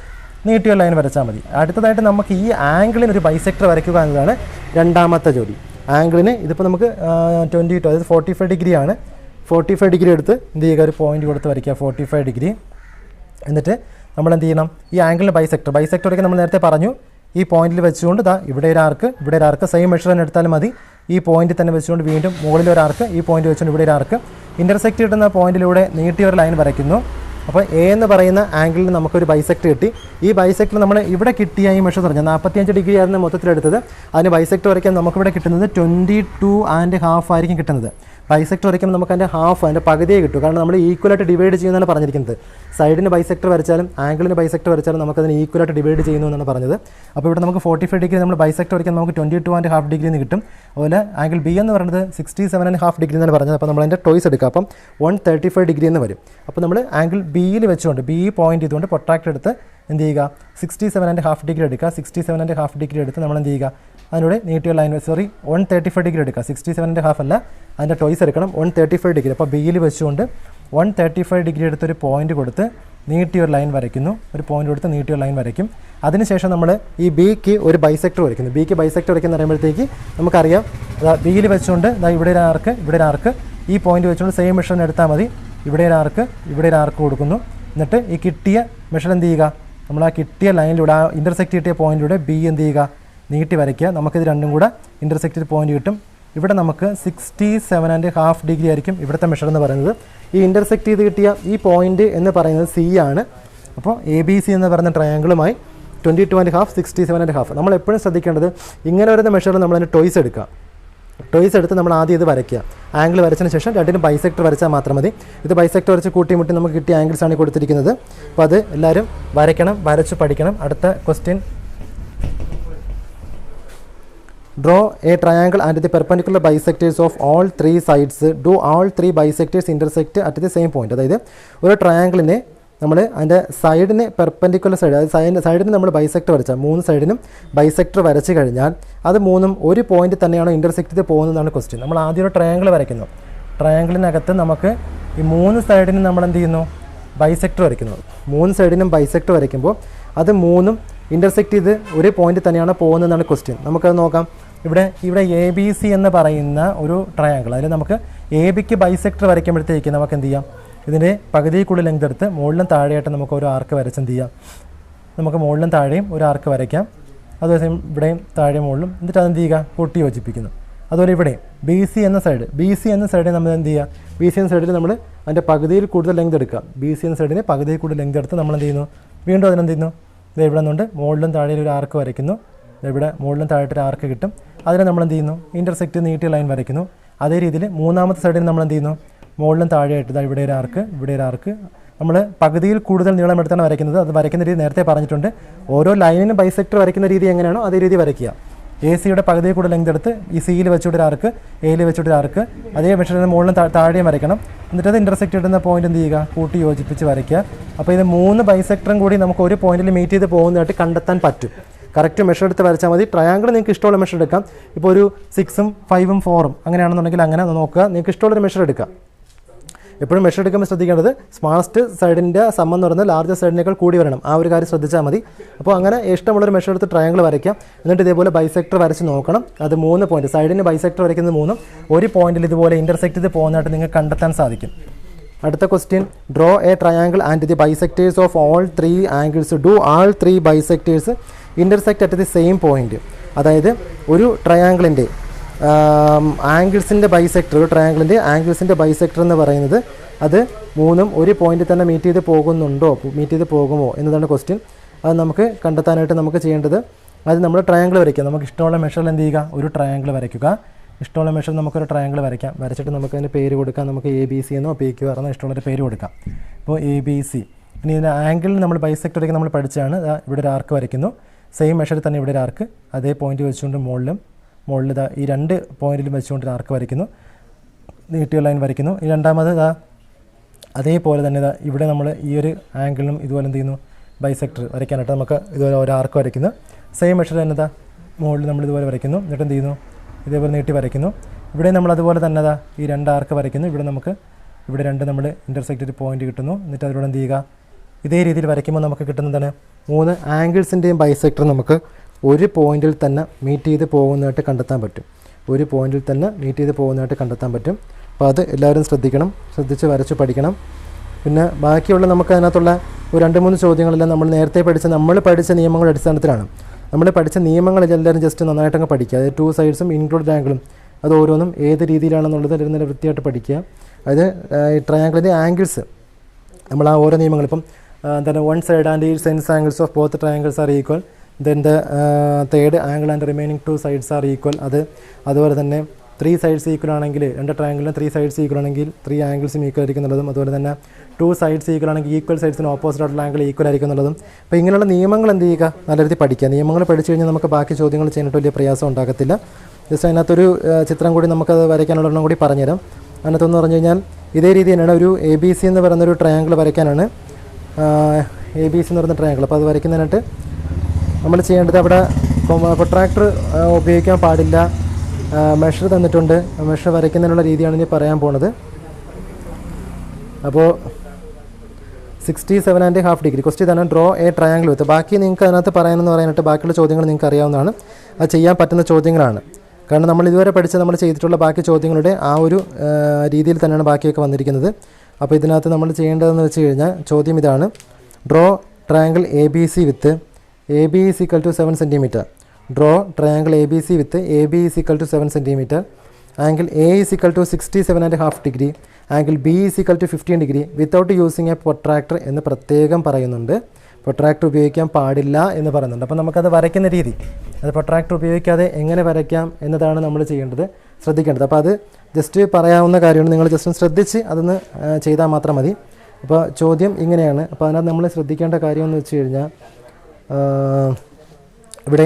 നീട്ടിയ ലൈൻ വരച്ചാൽ മതി. അടുത്തതായിട്ട് നമുക്ക് ഈ ആംഗിളിന് ഒരു ബൈസെക്ടർ വരയ്ക്കുക എന്നതാണ് രണ്ടാമത്തെ ജോലി. ആംഗിളിന് ഇതിപ്പോൾ നമുക്ക് 22 അതായത് 45 ഡിഗ്രിയാണ്. 45 ഡിഗ്രി എടുത്ത് എന്ത് ചെയ്യുക, ഒരു പോയിന്റ് കൊടുത്ത് വരയ്ക്കുക 45 ഡിഗ്രി. എന്നിട്ട് നമ്മൾ എന്ത് ചെയ്യണം, ഈ ആംഗിളിന് ബൈസെക്ടറൊക്കെ നമ്മൾ നേരത്തെ പറഞ്ഞു. ഈ പോയിന്റിൽ വെച്ചുകൊണ്ട് ഇവിടെ ഒരു ആർക്ക് സെയിം മെഷർ തന്നെ എടുത്താലും മതി. ഈ പോയിന്റിൽ തന്നെ വെച്ചുകൊണ്ട് വീണ്ടും മുകളിൽ ഒരു ആർക്ക്, ഈ പോയിന്റ് വെച്ചുകൊണ്ട് ഇവിടെ ഒരു ആർക്ക്, ഇൻ്റർസെക്റ്റ് കിട്ടുന്ന പോയിന്റിലൂടെ നീട്ടിയ ഒരു ലൈൻ വരയ്ക്കുന്നു. അപ്പോൾ എ എന്ന് പറയുന്ന ആംഗിളിൽ നമുക്കൊരു ബൈസെക്ടർ കിട്ടി. ഈ ബൈസെക്ടർ നമ്മൾ ഇവിടെ കിട്ടിയ ഈ മെഷർ പറഞ്ഞാൽ 45 ഡിഗ്രി ആയിരുന്നു മൊത്തത്തിലെടുത്തത്. അതിന് ബൈസെക്ടർ വരയ്ക്കാൻ നമുക്കിവിടെ കിട്ടുന്നത് 22.5 ആയിരിക്കും കിട്ടുന്നത്. ബൈസെക്ടർ വരയ്ക്കുമ്പോൾ നമുക്ക് അതിൻ്റെ ഹാഫ്, അതിൻ്റെ പകുതിയെ കിട്ടും. കാരണം നമ്മൾ ഈക്വലായിട്ട് ഡിവൈഡ് ചെയ്യുന്നതാണ് പറഞ്ഞിരിക്കുന്നത്. സൈഡിന് ബൈസെക്ടർ വരച്ചാലും ആംഗിളിന് ബൈസെക്ടർ വരച്ചാലും നമുക്കതിന് ഈക്വലായിട്ട് ഡിവൈഡ് ചെയ്യുന്നു എന്നാണ് പറഞ്ഞത്. അപ്പോൾ ഇവിടെ നമുക്ക് 45 ഡിഗ്രി നമ്മൾ ബൈസെക്ടർ വരയ്ക്കാൻ നമുക്ക് 22.5 ഡിഗ്രി എന്ന് കിട്ടും. അതുപോലെ ആംഗിൾ ബി എന്ന് പറയുന്നത് 67.5 ഡിഗ്രി എന്നാണ് പറഞ്ഞത്. അപ്പോൾ നമ്മൾ അതിൻ്റെ ടോയ്സ് എടുക്കുക. അപ്പം 135 ഡിഗ്രി എന്ന് വരും. അപ്പോൾ നമ്മൾ ആംഗിൾ ബിയിൽ വെച്ചുകൊണ്ട് ബി പോയിന്റ് ചെയ്തുകൊണ്ട് പ്രൊട്രാക്ടർ എടുത്ത് എന്ത് ചെയ്യുക, 67.5 ഡിഗ്രി എടുക്കുക. 67.5 ഡിഗ്രി എടുത്ത് നമ്മൾ എന്ത് ചെയ്യുക, അതിലൂടെ നീട്ടിയ ലൈൻ 135 ഡിഗ്രി എടുക്കുക. 67.5 അല്ല, അതിൻ്റെ ടോയ്സ് എടുക്കണം 135 ഡിഗ്രി. അപ്പോൾ ബിയിൽ വെച്ചുകൊണ്ട് 135 ഡിഗ്രി എടുത്തൊരു പോയിന്റ് കൊടുത്ത് നീട്ടിയൊരു ലൈൻ വരയ്ക്കുന്നു. ഒരു പോയിന്റ് കൊടുത്ത് നീട്ടിയൊരു ലൈൻ വരയ്ക്കും. അതിനുശേഷം നമ്മൾ ഈ ബിക്ക് ഒരു ബൈസെക്ടർ വരയ്ക്കുന്നു. ബിക്ക് ബൈസെക്ടർ വരയ്ക്കുന്ന പറയുമ്പോഴത്തേക്ക് നമുക്കറിയാം, ബിയിൽ വെച്ചുകൊണ്ട് ഇവിടെ ഒരു ആർക്ക്, ഈ പോയിന്റ് വെച്ചുകൊണ്ട് സെയിം മെഷറിന് എടുത്താൽ മതി. ഇവിടെ ഒരു ആർക്ക് കൊടുക്കുന്നു. എന്നിട്ട് ഈ കിട്ടിയ മെഷർ എന്ത് ചെയ്യുക, നമ്മൾ ആ കിട്ടിയ ലൈനിലൂടെ ആ ഇൻ്റർസെക്റ്റ് കിട്ടിയ പോയിന്റിലൂടെ ബി എന്ത് ചെയ്യുക, നീട്ടി വരയ്ക്കുക. നമുക്കിത് രണ്ടും കൂടെ ഇൻ്റർസെക്റ്റ് പോയിന്റ് കിട്ടും. ഇവിടെ നമുക്ക് 67.5 ഡിഗ്രി ആയിരിക്കും ഇവിടുത്തെ മെഷർ എന്ന് പറയുന്നത്. ഈ ഇൻ്റർസെക്റ്റ് ചെയ്ത് കിട്ടിയ ഈ പോയിന്റ് എന്ന് പറയുന്നത് സി ആണ്. അപ്പോൾ എ ബി സി എന്ന് പറയുന്ന ട്രയാങ്കിളുമായി 22.5 67.5 നമ്മൾ എപ്പോഴും ശ്രദ്ധിക്കേണ്ടത്, ഇങ്ങനെ വരുന്ന മെഷറിൽ നമ്മൾ അതിൻ്റെ ടോയ്സ് എടുക്കുക. ടോയ്സ് എടുത്ത് നമ്മൾ ആദ്യം ഇത് വരയ്ക്കുക. ആംഗിൾ വരച്ചതിന് ശേഷം രണ്ടിനും ബൈസെക്ടർ വരച്ചാൽ മാത്രം മതി. ഇത് ബൈസെക്ടർ വരച്ച് കൂട്ടിമുട്ടി നമുക്ക് കിട്ടിയ ആംഗിൾസാണ് കൊടുത്തിരിക്കുന്നത്. അപ്പോൾ അത് എല്ലാവരും വരയ്ക്കണം, വരച്ച് പഠിക്കണം. അടുത്ത question, draw A triangle and the perpendicular bisectors of all 3 sides do all 3 bisectors intersect at the same point. അതായത് ഒരു ട്രയാങ്കിളിനെ നമ്മൾ അതിൻ്റെ സൈഡിന് പെർപെൻഡിക്കുലർ സൈഡ്, അതായത് സൈഡിന് നമ്മൾ ബൈസെക്ടർ വരച്ചാൽ 3 സൈഡിനും ബൈസെക്ടർ വരച്ച് കഴിഞ്ഞാൽ അത് മൂന്നും ഒരു പോയിന്റ് തന്നെയാണോ ഇൻ്റർസെക്റ്റ് ചെയ്ത് പോകുന്നതാണ് ക്വസ്റ്റ്യൻ. നമ്മൾ ആദ്യം ഒരു ട്രയാങ്കിൾ വരയ്ക്കുന്നു. ട്രയാങ്കിളിനകത്ത് നമുക്ക് ഈ 3 സൈഡിനും നമ്മൾ എന്ത് ചെയ്യുന്നു, ബൈസെക്ടർ വരയ്ക്കുന്നു. 3 സൈഡിനും ബൈസെക്ടർ വരയ്ക്കുമ്പോൾ അത് മൂന്നും ഇൻ്റർസെക്റ്റ് ചെയ്ത് ഒരു പോയിന്റ് തന്നെയാണ് പോകുന്നതെന്നാണ് ക്വസ്റ്റ്യൻ. നമുക്കത് നോക്കാം. ഇവിടെ എ ബി സി എന്ന് പറയുന്ന ഒരു ട്രയാങ്കിൾ, അതിൽ നമുക്ക് എ ബിക്ക് ബൈസെക്ടർ വരയ്ക്കുമ്പോഴത്തേക്ക് നമുക്ക് എന്ത് ചെയ്യാം, ഇതിൻ്റെ പകുതി കൂടുതൽ ലെങ്ത് എടുത്ത് മുകളിലും താഴെയായിട്ട് നമുക്ക് ഒരു ആർക്ക് വരച്ച് എന്ത് ചെയ്യാം, നമുക്ക് മുകളിലും താഴെയും ഒരു ആർക്ക് വരയ്ക്കാം. അതുപോലെ ഇവിടെയും താഴെ മുകളിലും, എന്നിട്ട് അതെന്ത് ചെയ്യുക, കൂട്ടി യോജിപ്പിക്കുന്നു. അതുപോലെ ഇവിടെ ബി സി എന്ന സൈഡിൽ നമ്മൾ എന്ത് ചെയ്യുക, ബി സി എന്ന സൈഡിൽ നമ്മൾ അതിൻ്റെ പകുതിയിൽ കൂടുതൽ ലെങ്ത് എടുക്കുക. ബി സി എന്ന സൈഡിന് പകുതിയിൽ കൂടുതൽ ലെങ്ത് എടുത്ത് നമ്മൾ എന്ത് ചെയ്യുന്നു, വീണ്ടും അതിനെന്ത് ചെയ്യുന്നു, ഇത് ഇവിടെ നിന്നുകൊണ്ട് മുകളിലും താഴെയും ഒരു ആർക്ക് വരയ്ക്കുന്നു. ഇവിടെ മുകളിലും താഴെയൊരു ആർക്ക് കിട്ടും. അതിനെ നമ്മൾ എന്ത് ചെയ്യുന്നു, ഇൻ്റർസെക്റ്റ് നീട്ടിയ ലൈൻ വരയ്ക്കുന്നു. അതേ രീതിയിൽ മൂന്നാമത്തെ സൈഡിൽ നമ്മൾ എന്ത് ചെയ്യുന്നു, മുകളിലും താഴെയായിട്ട് ഇവിടെ ഒരു ആർക്ക്, ഇവിടെ ഒരു ആർക്ക്, നമ്മൾ പകുതിയിൽ കൂടുതൽ നീളം എടുത്താണ് വരയ്ക്കുന്നത്. അത് വരയ്ക്കുന്ന രീതി നേരത്തെ പറഞ്ഞിട്ടുണ്ട്. ഓരോ ലൈനിനും ബൈസെക്ടർ വരയ്ക്കുന്ന രീതി എങ്ങനെയാണോ അതേ രീതി വരയ്ക്കുക. എ സിയുടെ പകുതിയിൽ കൂടെ ലെങ്ത് എടുത്ത് ഈ സിയിൽ വെച്ചുകൊണ്ടൊരു ആർക്ക്, എയിൽ വെച്ചുകൊണ്ടൊരു ആർക്ക്, അതേ മെഷറിന് മുകളിലും താഴെയും വരയ്ക്കണം. എന്നിട്ട് അത് ഇൻ്റർസെക്റ്റ് ഇടുന്ന പോയിന്റ് എന്ത് ചെയ്യുക, കൂട്ടി യോജിപ്പിച്ച് വരയ്ക്കുക. അപ്പോൾ ഇത് 3 ബൈസെക്ടറും കൂടി നമുക്ക് ഒരു പോയിന്റിൽ മീറ്റ് ചെയ്ത് പോകുന്നതായിട്ട് കണ്ടെത്താൻ പറ്റും. കറക്റ്റ് മെഷർ എടുത്ത് വരച്ചാൽ മതി. ട്രയാങ്കിൾ നിങ്ങൾക്ക് ഇഷ്ടമുള്ള മെഷർ എടുക്കാം. ഇപ്പോൾ ഒരു 6ഉം 5ഉം 4ഉം അങ്ങനെയാണെന്നുണ്ടെങ്കിൽ അങ്ങനെ നോക്കുക, നിങ്ങൾക്ക് ഇഷ്ടമുള്ളൊരു മെഷർ എടുക്കാം. എപ്പോഴും മെഷർ എടുക്കുമ്പോൾ ശ്രദ്ധിക്കേണ്ടത് സ്മാളസ്റ്റ് സൈഡിൻ്റെ സം എന്ന് പറയുന്നത് ലാർജസ്റ്റ് സൈഡിനേക്കാൾ കൂടി വരണം. ആ ഒരു കാര്യം ശ്രദ്ധിച്ചാൽ മതി. അപ്പോൾ അങ്ങനെ ഇഷ്ടമുള്ളൊരു മെഷർ എടുത്ത് ട്രയാങ്കിൾ വരയ്ക്കാം. എന്നിട്ട് ഇതേപോലെ ബൈസെക്ടർ വരച്ച് നോക്കണം. അത് 3 പോയിന്റ്, സൈഡിന് ബൈസെക്ടർ വരയ്ക്കുന്നത് 3ഉം ഒരു പോയിന്റിൽ ഇതുപോലെ ഇൻ്റർസെക്റ്റ് ചെയ്ത് പോകുന്നതായിട്ട് നിങ്ങൾക്ക് കണ്ടെത്താൻ സാധിക്കും. അടുത്ത question, draw A triangle and the bisectors of all 3 angles do all 3 bisectors intersect at the same point. അതായത് ഒരു ട്രയാങ്കിളിൻ്റെ ആംഗിൾസിൻ്റെ ബൈസെക്ടർ, ഒരു ട്രയാങ്കിളിൻ്റെ ആംഗിൾസിൻ്റെ ബൈസെക്ടർ എന്ന് പറയുന്നത് അത് 3ഉം ഒരു പോയിന്റിൽ തന്നെ മീറ്റ് ചെയ്ത് പോകുമോ എന്നതാണ് ക്വസ്റ്റ്യൻ. അത് നമുക്ക് കണ്ടെത്താനായിട്ട് നമുക്ക് ചെയ്യേണ്ടത്, അത് നമ്മൾ ട്രയാങ്കിൾ വരയ്ക്കുക. നമുക്ക് ഇഷ്ടമുള്ള മെഷറിൽ എന്ത് ചെയ്യുക, ഒരു ട്രയാങ്കിൾ വരയ്ക്കുക. ഇഷ്ടമുള്ള മെഷർ നമുക്കൊരു ട്രയാങ്കിൾ വരയ്ക്കാം. വരച്ചിട്ട് നമുക്ക് അതിന് പേര് കൊടുക്കാം. നമുക്ക് ABC എന്നോ PQ എന്നോ ഇഷ്ടമുള്ളൊരു പേര് കൊടുക്കാം. ഇപ്പോൾ ABC. ഇനി ഇതിൻ്റെ ആംഗിൾ നമ്മൾ ബൈസെക്ടർ വരയ്ക്കാൻ നമ്മൾ പഠിച്ചാണ്. ഇവിടെ ഒരു ആർക്ക് വരയ്ക്കുന്നു. സെയിം മെഷറിൽ തന്നെ ഇവിടെ ഒരു ആർക്ക്, അതേ പോയിന്റ് വെച്ചുകൊണ്ട് മുകളിൽ ഈ 2 പോയിന്റിലും വെച്ചുകൊണ്ട് ഒരു ആർക്ക് വരയ്ക്കുന്നു, നീട്ടിയ ലൈൻ വരയ്ക്കുന്നു. ഈ രണ്ടാമത് അതേപോലെ തന്നെ ഇവിടെ നമ്മൾ ഈ ഒരു ആംഗിളിലും ഇതുപോലെ എന്ത് ചെയ്യുന്നു, ബൈസെക്ടർ വരയ്ക്കാനായിട്ട് നമുക്ക് ഇതുപോലെ ഒരു ആർക്ക് വരയ്ക്കുന്നു. സെയിം മെഷർ തന്നെ മുകളിൽ നമ്മൾ ഇതുപോലെ വരയ്ക്കുന്നു. എന്നിട്ട് എന്ത് ചെയ്യുന്നു, ഇതേപോലെ നീട്ടി വരയ്ക്കുന്നു. ഇവിടെ നമ്മൾ അതുപോലെ തന്നെ ഈ 2 ആർക്ക് വരയ്ക്കുന്നു. ഇവിടെ 2 നമ്മൾ ഇൻ്റർസെക്റ്റ് പോയിന്റ് കിട്ടുന്നു. എന്നിട്ട് അതിലൂടെ എന്ത് ചെയ്യുക, ഇതേ രീതിയിൽ വരയ്ക്കുമ്പോൾ നമുക്ക് കിട്ടുന്നതാണ് 3 ആംഗിൾസിൻ്റെയും ബൈസെക്ടർ നമുക്ക് ഒരു പോയിന്റിൽ തന്നെ മീറ്റ് ചെയ്ത് പോകുന്നതായിട്ട് കണ്ടെത്താൻ പറ്റും. അപ്പോൾ അത് എല്ലാവരും ശ്രദ്ധിച്ച് വരച്ച് പഠിക്കണം. പിന്നെ ബാക്കിയുള്ള നമുക്ക് അതിനകത്തുള്ള ഒരു 2-3 ചോദ്യങ്ങളെല്ലാം നമ്മൾ നേരത്തെ പഠിച്ച നിയമങ്ങളുടെ അടിസ്ഥാനത്തിലാണ്. നമ്മൾ പഠിച്ച നിയമങ്ങളെല്ലാവരും ജസ്റ്റ് നന്നായിട്ടങ്ങ് പഠിക്കുക. അതായത് 2 സൈഡ്സും ഇൻക്ലൂഡഡ് ആംഗിളും അത് ഓരോന്നും ഏത് രീതിയിലാണെന്നുള്ളത് നല്ല വൃത്തിയായിട്ട് പഠിക്കുക. അതായത് ഈ ട്രയാങ്കിളിൻ്റെ ആംഗിൾസ് നമ്മൾ ആ ഓരോ നിയമങ്ങൾ, ഇപ്പം എന്താണ്, 1 side and each sense angles of both triangles are equal, then the third angle and remaining 2 sides are equal. അതുപോലെ തന്നെ 3 സൈഡ്സ് ഈക്വൽ ആണെങ്കിൽ, 2 ട്രയാങ്കിളിന് 3 സൈഡ്സ് ഈക്വൽ ആണെങ്കിൽ 3 ആംഗിൾസും ഈക്വൽ ആയിരിക്കും എന്നുള്ളതും, അതുപോലെ തന്നെ 2 സൈഡ്സ് ഈക്വൽ ആണെങ്കിൽ ഈക്വൽ സൈഡ്സിന് ഓപ്പോസിറ്റ് ആയിട്ടുള്ള ആംഗിൾ ഈക്വൽ ആയിരിക്കും എന്നുള്ളതും. അപ്പോൾ ഇങ്ങനെയുള്ള നിയമങ്ങൾ എന്ത് ചെയ്യുക, നല്ല രീതിയിൽ പഠിക്കുക. നിയമങ്ങൾ പഠിച്ചു കഴിഞ്ഞാൽ നമുക്ക് ബാക്കി ചോദ്യങ്ങൾ ചെയ്യാനായിട്ട് വലിയ പ്രയാസം ഉണ്ടാകത്തില്ല. ജസ്റ്റ് അതിനകത്തൊരു ചിത്രം കൂടി നമുക്കത് വരയ്ക്കാനുള്ള ഒരെണ്ണം കൂടി പറഞ്ഞുതരാം. അതിനകത്തെന്ന് പറഞ്ഞു കഴിഞ്ഞാൽ ഇതേ രീതി തന്നെയാണ്. ഒരു ABC എന്ന് പറയുന്നൊരു ട്രയാങ്കിൾ വരയ്ക്കാനാണ്, ABC എന്ന് പറയുന്ന ട്രയാങ്കിൾ. അപ്പോൾ അത് വരയ്ക്കുന്നതിനായിട്ട് നമ്മൾ ചെയ്യേണ്ടത്, അവിടെ പ്രൊട്രാക്ടർ ഉപയോഗിക്കാൻ പാടില്ല. മെഷർ തന്നിട്ടുണ്ട്. മെഷർ വരയ്ക്കുന്നതിനുള്ള രീതിയാണ് ഇനി പറയാൻ പോണത്. അപ്പോൾ 67.5 ഡിഗ്രി ക്വസ്റ്റ്യൻ തന്നെ, ഡ്രോ എ ട്രയാങ്കിൾ വിത്ത്. ബാക്കി നിങ്ങൾക്ക് അതിനകത്ത് പറയാനെന്ന് പറയാനായിട്ട് ബാക്കിയുള്ള ചോദ്യങ്ങൾ നിങ്ങൾക്ക് അറിയാവുന്നതാണ്. അത് ചെയ്യാൻ പറ്റുന്ന ചോദ്യങ്ങളാണ്. കാരണം നമ്മൾ ഇതുവരെ നമ്മൾ ചെയ്തിട്ടുള്ള ബാക്കി ചോദ്യങ്ങളുടെ ആ ഒരു രീതിയിൽ തന്നെയാണ് ബാക്കിയൊക്കെ വന്നിരിക്കുന്നത്. അപ്പോൾ ഇതിനകത്ത് നമ്മൾ ചെയ്യേണ്ടതെന്ന് വെച്ച് കഴിഞ്ഞാൽ ചോദ്യം ഇതാണ്, draw triangle ABC with AB is equal to 7 cm. Draw triangle ABC with AB is equal to 7 cm. Angle A is equal to 67.5 degree. Angle B is equal to 15 degree without using a protractor എന്ന് പ്രത്യേകം പറയുന്നുണ്ട്. Protractor ഉപയോഗിക്കാൻ പാടില്ല എന്ന് പറയുന്നുണ്ട്. അപ്പോൾ നമുക്കത് വരയ്ക്കുന്ന രീതി, അത് പ്രൊട്രാക്ടർ ഉപയോഗിക്കാതെ എങ്ങനെ വരയ്ക്കാം എന്നതാണ് നമ്മൾ ശ്രദ്ധിക്കേണ്ടത്. അപ്പോൾ അത് ജസ്റ്റ് പറയാവുന്ന കാര്യമാണ്. നിങ്ങൾ ജസ്റ്റ് ശ്രദ്ധിച്ച് അതൊന്ന് ചെയ്താൽ മാത്രം മതി. അപ്പോൾ ചോദ്യം ഇങ്ങനെയാണ്. അപ്പോൾ അതിനകത്ത് നമ്മൾ ശ്രദ്ധിക്കേണ്ട കാര്യം എന്ന് വെച്ച് കഴിഞ്ഞാൽ, ഇവിടെ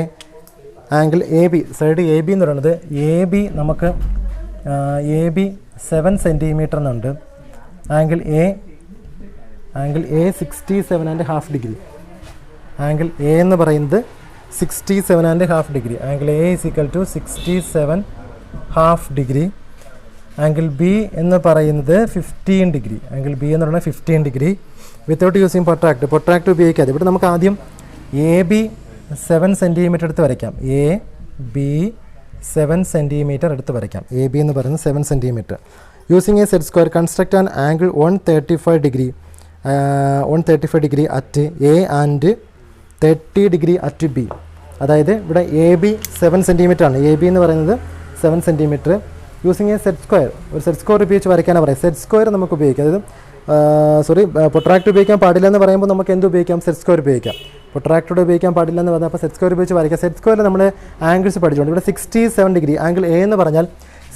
ആംഗിൾ AB, സൈഡ് AB എന്ന് പറയുന്നത് AB നമുക്ക് AB 7 സെൻറ്റിമീറ്റർ എന്നുണ്ട്. Angle A 67.5 degree. Angle A എന്ന് പറയുന്നത് 67.5 degree. Angle A is equal to 67.5 degree. Angle B എന്ന് പറയുന്നത് 15 ഡിഗ്രി. ആംഗിൾ B എന്ന് പറയുന്നത് 15 ഡിഗ്രി വിത്തൗട്ട് യൂസിങ് പ്രൊട്രാക്ടർ ഉപയോഗിക്കാതെ. ഇവിടെ നമുക്ക് ആദ്യം AB 7 സെൻറ്റിമീറ്റർ എടുത്ത് വരയ്ക്കാം. AB 7 സെൻറ്റിമീറ്റർ എടുത്ത് വരയ്ക്കാം. AB എന്ന് പറയുന്നത് 7 centimetre. Using A set square construct an angle 135 degree at A and 30 degree at B. അതായത് ഇവിടെ എ ബി 7 സെൻറ്റിമീറ്റർ ആണ്. എ ബി എന്ന് പറയുന്നത് 7 centimetre. Using A set square, ഒരു സെറ്റ് സ്ക്വയർ ഉപയോഗിച്ച് വരയ്ക്കാനാണ് പറയുക. സെറ്റ് സ്ക്വയർ നമുക്ക് ഉപയോഗിക്കാം. അതായത് പ്രൊട്രാക്ടർ ഉപയോഗിക്കാൻ പാടില്ല എന്ന് പറയുമ്പോൾ നമുക്ക് എന്ത് ഉപയോഗിക്കാം? സെറ്റ് സ്ക്വയർ ഉപയോഗിക്കാം. പ്രൊട്രാക്ടർ ഉപയോഗിക്കാൻ പാടില്ല എന്ന് പറഞ്ഞാൽ അപ്പോൾ സെറ്റ് സ്ക്വയർ ഉപയോഗിച്ച് വരയ്ക്കാം. സെറ്റ് സ്ക്വയറിൽ നമ്മൾ ആംഗിൾസ് പഠിച്ചുകൊണ്ട് ഇവിടെ 67 ഡിഗ്രി, ആംഗിൾ എ എന്ന് പറഞ്ഞാൽ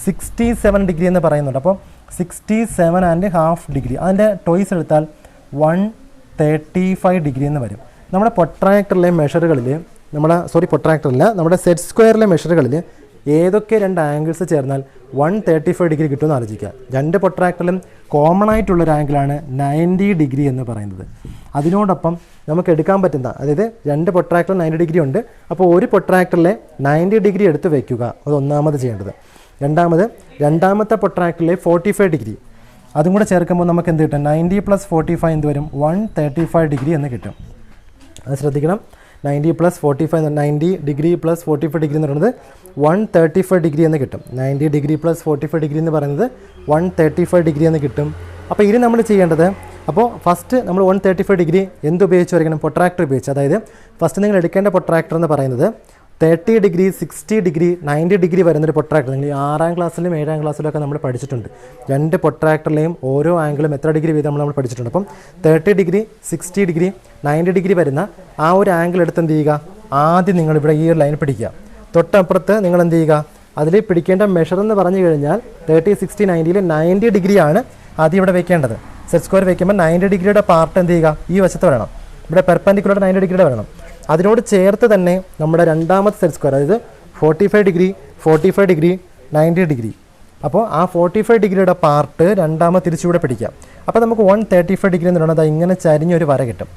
67 ഡിഗ്രി എന്ന് പറയുന്നുണ്ട്. അപ്പോൾ 67.5 ഡിഗ്രി, അതിൻ്റെ ടോയ്സ് എടുത്താൽ 135 ഡിഗ്രി എന്ന് വരും. നമ്മുടെ പ്രൊട്രാക്ടറിലെ മെഷറുകളിൽ നമ്മുടെ സെറ്റ് സ്ക്വയറിലെ മെഷറുകളിൽ ഏതൊക്കെ രണ്ട് ആംഗിൾസ് ചേർന്നാൽ 135 ഡിഗ്രി കിട്ടുമെന്ന് ആലോചിക്കുക. രണ്ട് പ്രൊട്രാക്ടറിലും കോമൺ ആയിട്ടുള്ളൊരു ആംഗിളാണ് 90 ഡിഗ്രി എന്ന് പറയുന്നത്. അതിനോടൊപ്പം നമുക്ക് എടുക്കാൻ പറ്റുന്ന, അതായത് രണ്ട് പ്രൊട്രാക്ടറിൽ 90 ഡിഗ്രി ഉണ്ട്. അപ്പോൾ ഒരു പ്രൊട്രാക്ടറിലെ 90 ഡിഗ്രി എടുത്ത് വയ്ക്കുക, അത് ഒന്നാമത് ചെയ്യേണ്ടത്. രണ്ടാമത്തെ പ്രൊട്രാക്ടറിലെ 45 ഡിഗ്രി, അതും കൂടെ ചേർക്കുമ്പോൾ നമുക്ക് എന്ത് കിട്ടും? 90 + 45 എന്ത് വരും? 135 ഡിഗ്രി എന്ന് കിട്ടും. അത് ശ്രദ്ധിക്കണം. 90 + 45, 90 ഡിഗ്രി + 45 ഡിഗ്രി എന്ന് പറയുന്നത് 135 ഡിഗ്രി എന്ന് കിട്ടും. 90 ഡിഗ്രി + 45 ഡിഗ്രി എന്ന് പറയുന്നത് 135 ഡിഗ്രി എന്ന് കിട്ടും. അപ്പോൾ ഇനി നമ്മൾ ചെയ്യേണ്ടത്, അപ്പോൾ ഫസ്റ്റ് നമ്മൾ 135 ഡിഗ്രി എന്തുപയോഗിച്ച് വരയ്ക്കണം? പ്രൊട്രാക്ടർ ഉപയോഗിച്ച്. അതായത് ഫസ്റ്റ് നിങ്ങൾ എടുക്കേണ്ട പ്രൊട്രാക്ടർ എന്ന് പറയുന്നത് 30 ഡിഗ്രി, 60 ഡിഗ്രി, 90 ഡിഗ്രി വരുന്നൊരു പ്രൊട്രാക്ടർ. നിങ്ങൾ 6ാം ക്ലാസ്സിലും 7ാം ക്ലാസ്സിലൊക്കെ നമ്മൾ പഠിച്ചിട്ടുണ്ട്. രണ്ട് പ്രൊട്രാക്ടറിലെയും ഓരോ ആംഗിളും എത്ര ഡിഗ്രി വീതം നമ്മൾ പഠിച്ചിട്ടുണ്ട്. അപ്പം 30 ഡിഗ്രി, 60 ഡിഗ്രി, 90 ഡിഗ്രി വരുന്ന ആ ഒരു ആംഗിൾ എടുത്ത് എന്ത് ചെയ്യുക? ആദ്യം നിങ്ങളിവിടെ ഈ ഒരു ലൈൻ പിടിക്കുക. തൊട്ടപ്പുറത്ത് നിങ്ങൾ എന്ത് ചെയ്യുക? അതിൽ പിടിക്കേണ്ട മെഷർ എന്ന് പറഞ്ഞു കഴിഞ്ഞാൽ 30, 60, 90ൽ 90 ഡിഗ്രിയാണ് ആദ്യം ഇവിടെ വെക്കേണ്ടത്. സെറ്റ് സ്ക്വയർ വയ്ക്കുമ്പോൾ 90 ഡിഗ്രിയുടെ പാർട്ട് എന്ത് ചെയ്യുക? ഈ വശത്ത് വരണം. ഇവിടെ പെർപെൻഡിക്കുലർ 90 ഡിഗ്രിയുടെ വരണം. അതിനോട് ചേർത്ത് തന്നെ നമ്മുടെ രണ്ടാമത്തെ സെറ്റ് സ്ക്വയർ, അതായത് 45 ഡിഗ്രി, 45 ഡിഗ്രി, 90 ഡിഗ്രി. അപ്പോൾ ആ 45 ഡിഗ്രിയുടെ പാർട്ട് രണ്ടാമത് തിരിച്ചുകൂടെ പിടിക്കാം. അപ്പോൾ നമുക്ക് 135 ഡിഗ്രി എന്ന് പറയുന്നത് ഇങ്ങനെ ചരിഞ്ഞൊരു വര കിട്ടും.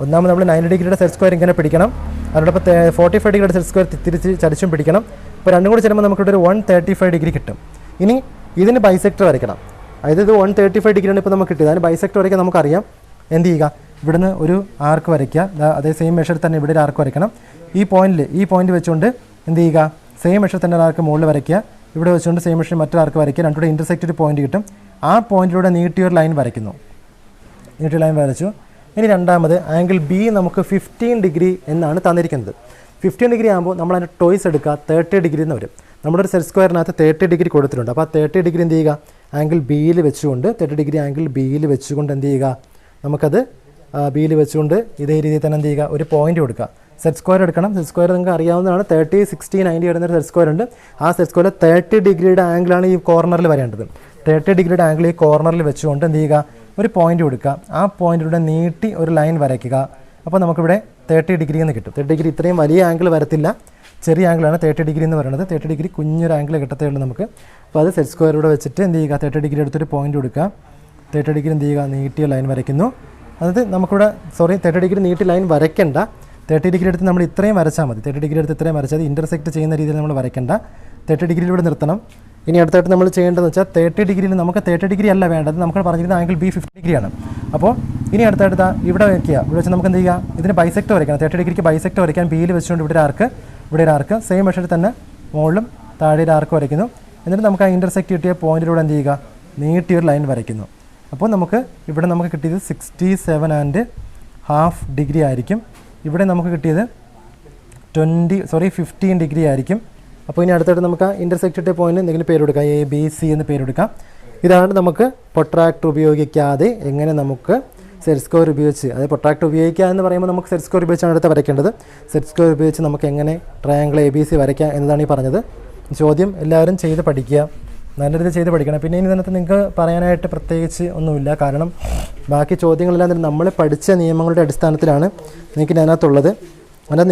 ഒന്നാമത് നമ്മൾ 90 ഡിഗ്രിയുടെ സെറ്റ് സ്ക്വയർ ഇങ്ങനെ പിടിക്കണം, അതിനോടൊപ്പം 45 ഡിഗ്രിയുടെ സെറ്റ് സ്ക്വയർ തിരിച്ച് ചരിച്ചും പിടിക്കണം. അപ്പോൾ രണ്ടും കൂടി ചേരുമ്പോൾ നമുക്കിവിടെ ഒരു 135 ഡിഗ്രി കിട്ടും. ഇനി ഇതിന് ബൈസെക്ടർ വരയ്ക്കണം. അതായത് ഇത് 135 ഡിഗ്രിയാണ് ഇപ്പോൾ നമുക്ക് കിട്ടിയത്. അതിന് ബൈസെക്ടർ വരയ്ക്കാൻ നമുക്കറിയാം. എന്ത് ചെയ്യുക? ഇവിടുന്ന് ഒരു ആർക്ക് വരയ്ക്കുക. അതേ സെയിം മെഷർ തന്നെ ഇവിടെ ഒരു ആർക്ക് വരയ്ക്കണം. ഈ പോയിന്റ് വെച്ചുകൊണ്ട് എന്ത് ചെയ്യുക? സെയിം മെഷർ തന്നെ ഒരു ആർക്ക് മുകളിൽ വരയ്ക്കുക. ഇവിടെ വെച്ചുകൊണ്ട് സെയിം മെഷർ മറ്റൊരു ആർക്ക് വരയ്ക്കുക. രണ്ടുകൂടെ ഇൻ്റർസെക്റ്റ് ഒരു പോയിന്റ് കിട്ടും. ആ പോയിന്റിലൂടെ നീട്ടിയൊരു ലൈൻ വരയ്ക്കുന്നു. നീട്ടിയ ലൈൻ വരച്ചു. ഇനി രണ്ടാമത് ആംഗിൾ ബി നമുക്ക് 15 ഡിഗ്രി എന്നാണ് തന്നിരിക്കുന്നത്. 15 ഡിഗ്രി ആകുമ്പോൾ നമ്മൾ അതിൻ്റെ ടോയ്സ് എടുക്കുക. 30 ഡിഗ്രി എന്ന് വരും. നമ്മുടെ ഒരു സെറ്റ് സ്ക്വയറിനകത്ത് 30 ഡിഗ്രി കൊടുത്തിട്ടുണ്ട്. അപ്പോൾ ആ 30 ഡിഗ്രി എന്ത് ചെയ്യുക? ആംഗിൾ ബിയിൽ വെച്ചുകൊണ്ട് 30 ഡിഗ്രി ആംഗിൾ ബിയിൽ വെച്ചുകൊണ്ട് എന്ത് ചെയ്യുക? നമുക്കത് ബിയിൽ വെച്ചുകൊണ്ട് ഇതേ രീതിയിൽ തന്നെ എന്ത് ചെയ്യുക? ഒരു പോയിന്റ് കൊടുക്കുക. സെറ്റ് സ്ക്വയർ എടുക്കണം. സെറ്റ് സ്ക്വയർ നിങ്ങൾക്ക് അറിയാവുന്നതാണ്. 30, 60, 90 വരുന്നൊരു സെറ്റ് സ്ക്വയർ ഉണ്ട്. ആ സെറ്റ് സ്ക്വയറിൽ 30 ഡിഗ്രിയുടെ ആംഗിളാണ് ഈ കോർണറിൽ വരേണ്ടത്. 30 ഡിഗ്രിയുടെ ആംഗിൾ ഈ കോർണറിൽ വെച്ചുകൊണ്ട് എന്ത് ചെയ്യുക? ഒരു പോയിന്റ് കൊടുക്കുക. ആ പോയിന്റിലൂടെ നീട്ടി ഒരു ലൈൻ വരയ്ക്കുക. അപ്പോൾ നമുക്കിവിടെ 30 ഡിഗ്രി എന്ന് കിട്ടും. 30 ഡിഗ്രി ഇത്രയും വലിയ ആംഗിൾ വരത്തില്ല, ചെറിയ ആംഗിളാണ് 30 ഡിഗ്രി എന്ന് പറയുന്നത്. 30 ഡിഗ്രി കുഞ്ഞൊരു ആംഗിൾ കിട്ടത്തേ ഉള്ളൂ നമുക്ക്. അപ്പോൾ അത് സെറ്റ് സ്ക്വയറിലൂടെ വെച്ചിട്ട് എന്ത് ചെയ്യുക? 30 ഡിഗ്രി എടുത്തൊരു പോയിന്റ് കൊടുക്കുക. 30 ഡിഗ്രി എന്ത് ചെയ്യുക? നീട്ടിയ ലൈൻ വരയ്ക്കുന്നു. അതായത് നമുക്കിവിടെ 30 ഡിഗ്രി നീട്ടി ലൈൻ വരയ്ക്കേണ്ട. 30 ഡിഗ്രി എടുത്ത് നമ്മൾ ഇത്രയും വരച്ചാൽ മതി. 30 ഡിഗ്രി എടുത്ത് ഇത്രയും വരച്ചാൽ ഇൻ്റർസെക്റ്റ് ചെയ്യുന്ന രീതിയിൽ നമ്മൾ വരയ്ക്കേണ്ട. 30 ഡിഗ്രിയിലൂടെ നിർത്തണം. ഇനി അടുത്തായിട്ട് നമ്മൾ ചെയ്യേണ്ടതെന്ന് വെച്ചാൽ 30 ഡിഗ്രിയിൽ നമുക്ക് 30 ഡിഗ്രി അല്ല വേണ്ടത്. നമുക്ക് പറഞ്ഞിരുന്ന ആംഗിൾ ബി 50 ഡിഗ്രിയാണ്. അപ്പോൾ ഇനി അടുത്തായിട്ട് ഇവിടെ വയ്ക്കുക. ഇവിടെ വെച്ച് നമുക്ക് എന്ത് ചെയ്യുക? ഇതിന് ബൈസെക്ട് വരയ്ക്കണം. 30 ഡിഗ്രിക്ക് ബൈസെക്ട് വരയ്ക്കാൻ ബിയിൽ വെച്ചുകൊണ്ട് ഇവിടെ ഒരു ആർക്ക് സെയിം മെഷറിൽ തന്നെ മുകളിലും താഴെ ഒരു ആർക്ക് വരയ്ക്കുന്നു. എന്നിട്ട് നമുക്ക് ആ ഇൻ്റർസെക്റ്റ് കിട്ടിയ പോയിന്റിലൂടെ എന്ത് ചെയ്യുക? നീട്ടിയൊരു ലൈൻ വരയ്ക്കുന്നു. അപ്പോൾ നമുക്ക് കിട്ടിയത് 67.5 ഡിഗ്രി ആയിരിക്കും. ഇവിടെ നമുക്ക് കിട്ടിയത് 15 ഡിഗ്രി ആയിരിക്കും. അപ്പോൾ ഇനി അടുത്തായിട്ട് നമുക്ക് ആ ഇൻ്റർസെക്റ്റ് കിട്ടിയ പോയിന്റ് എന്തെങ്കിലും പേര് കൊടുക്കാം. ABC എന്ന് പേര് കൊടുക്കാം. ഇതാണ് നമുക്ക് പ്രൊട്രാക്ടർ ഉപയോഗിക്കാതെ എങ്ങനെ നമുക്ക് സെറ്റ് സ്ക്വയർ ഉപയോഗിച്ച്, അതായത് പ്രൊട്രാക്ടർ ഉപയോഗിക്കുക എന്ന് പറയുമ്പോൾ നമുക്ക് സെറ്റ് സ്ക്വയർ ഉപയോഗിച്ചാണ് അടുത്ത് വരയ്ക്കേണ്ടത്. സെറ്റ് സ്ക്വയർ ഉപയോഗിച്ച് നമുക്ക് എങ്ങനെ ട്രയാങ്കിൾ ABC വരയ്ക്കാം എന്നതാണ് ഈ പറഞ്ഞത്. ചോദ്യം എല്ലാവരും ചെയ്ത് പഠിക്കുക, നല്ല രീതിയിൽ ചെയ്ത് പഠിക്കണം. പിന്നെ ഇനി ഇതിനകത്ത് നിങ്ങൾക്ക് പറയാനായിട്ട് പ്രത്യേകിച്ച് ഒന്നുമില്ല. കാരണം ബാക്കി ചോദ്യങ്ങളെല്ലാം തന്നെ നമ്മൾ പഠിച്ച നിയമങ്ങളുടെ അടിസ്ഥാനത്തിലാണ് നിങ്ങൾക്ക് ഇതിനകത്തുള്ളത്. അല്ലാതെ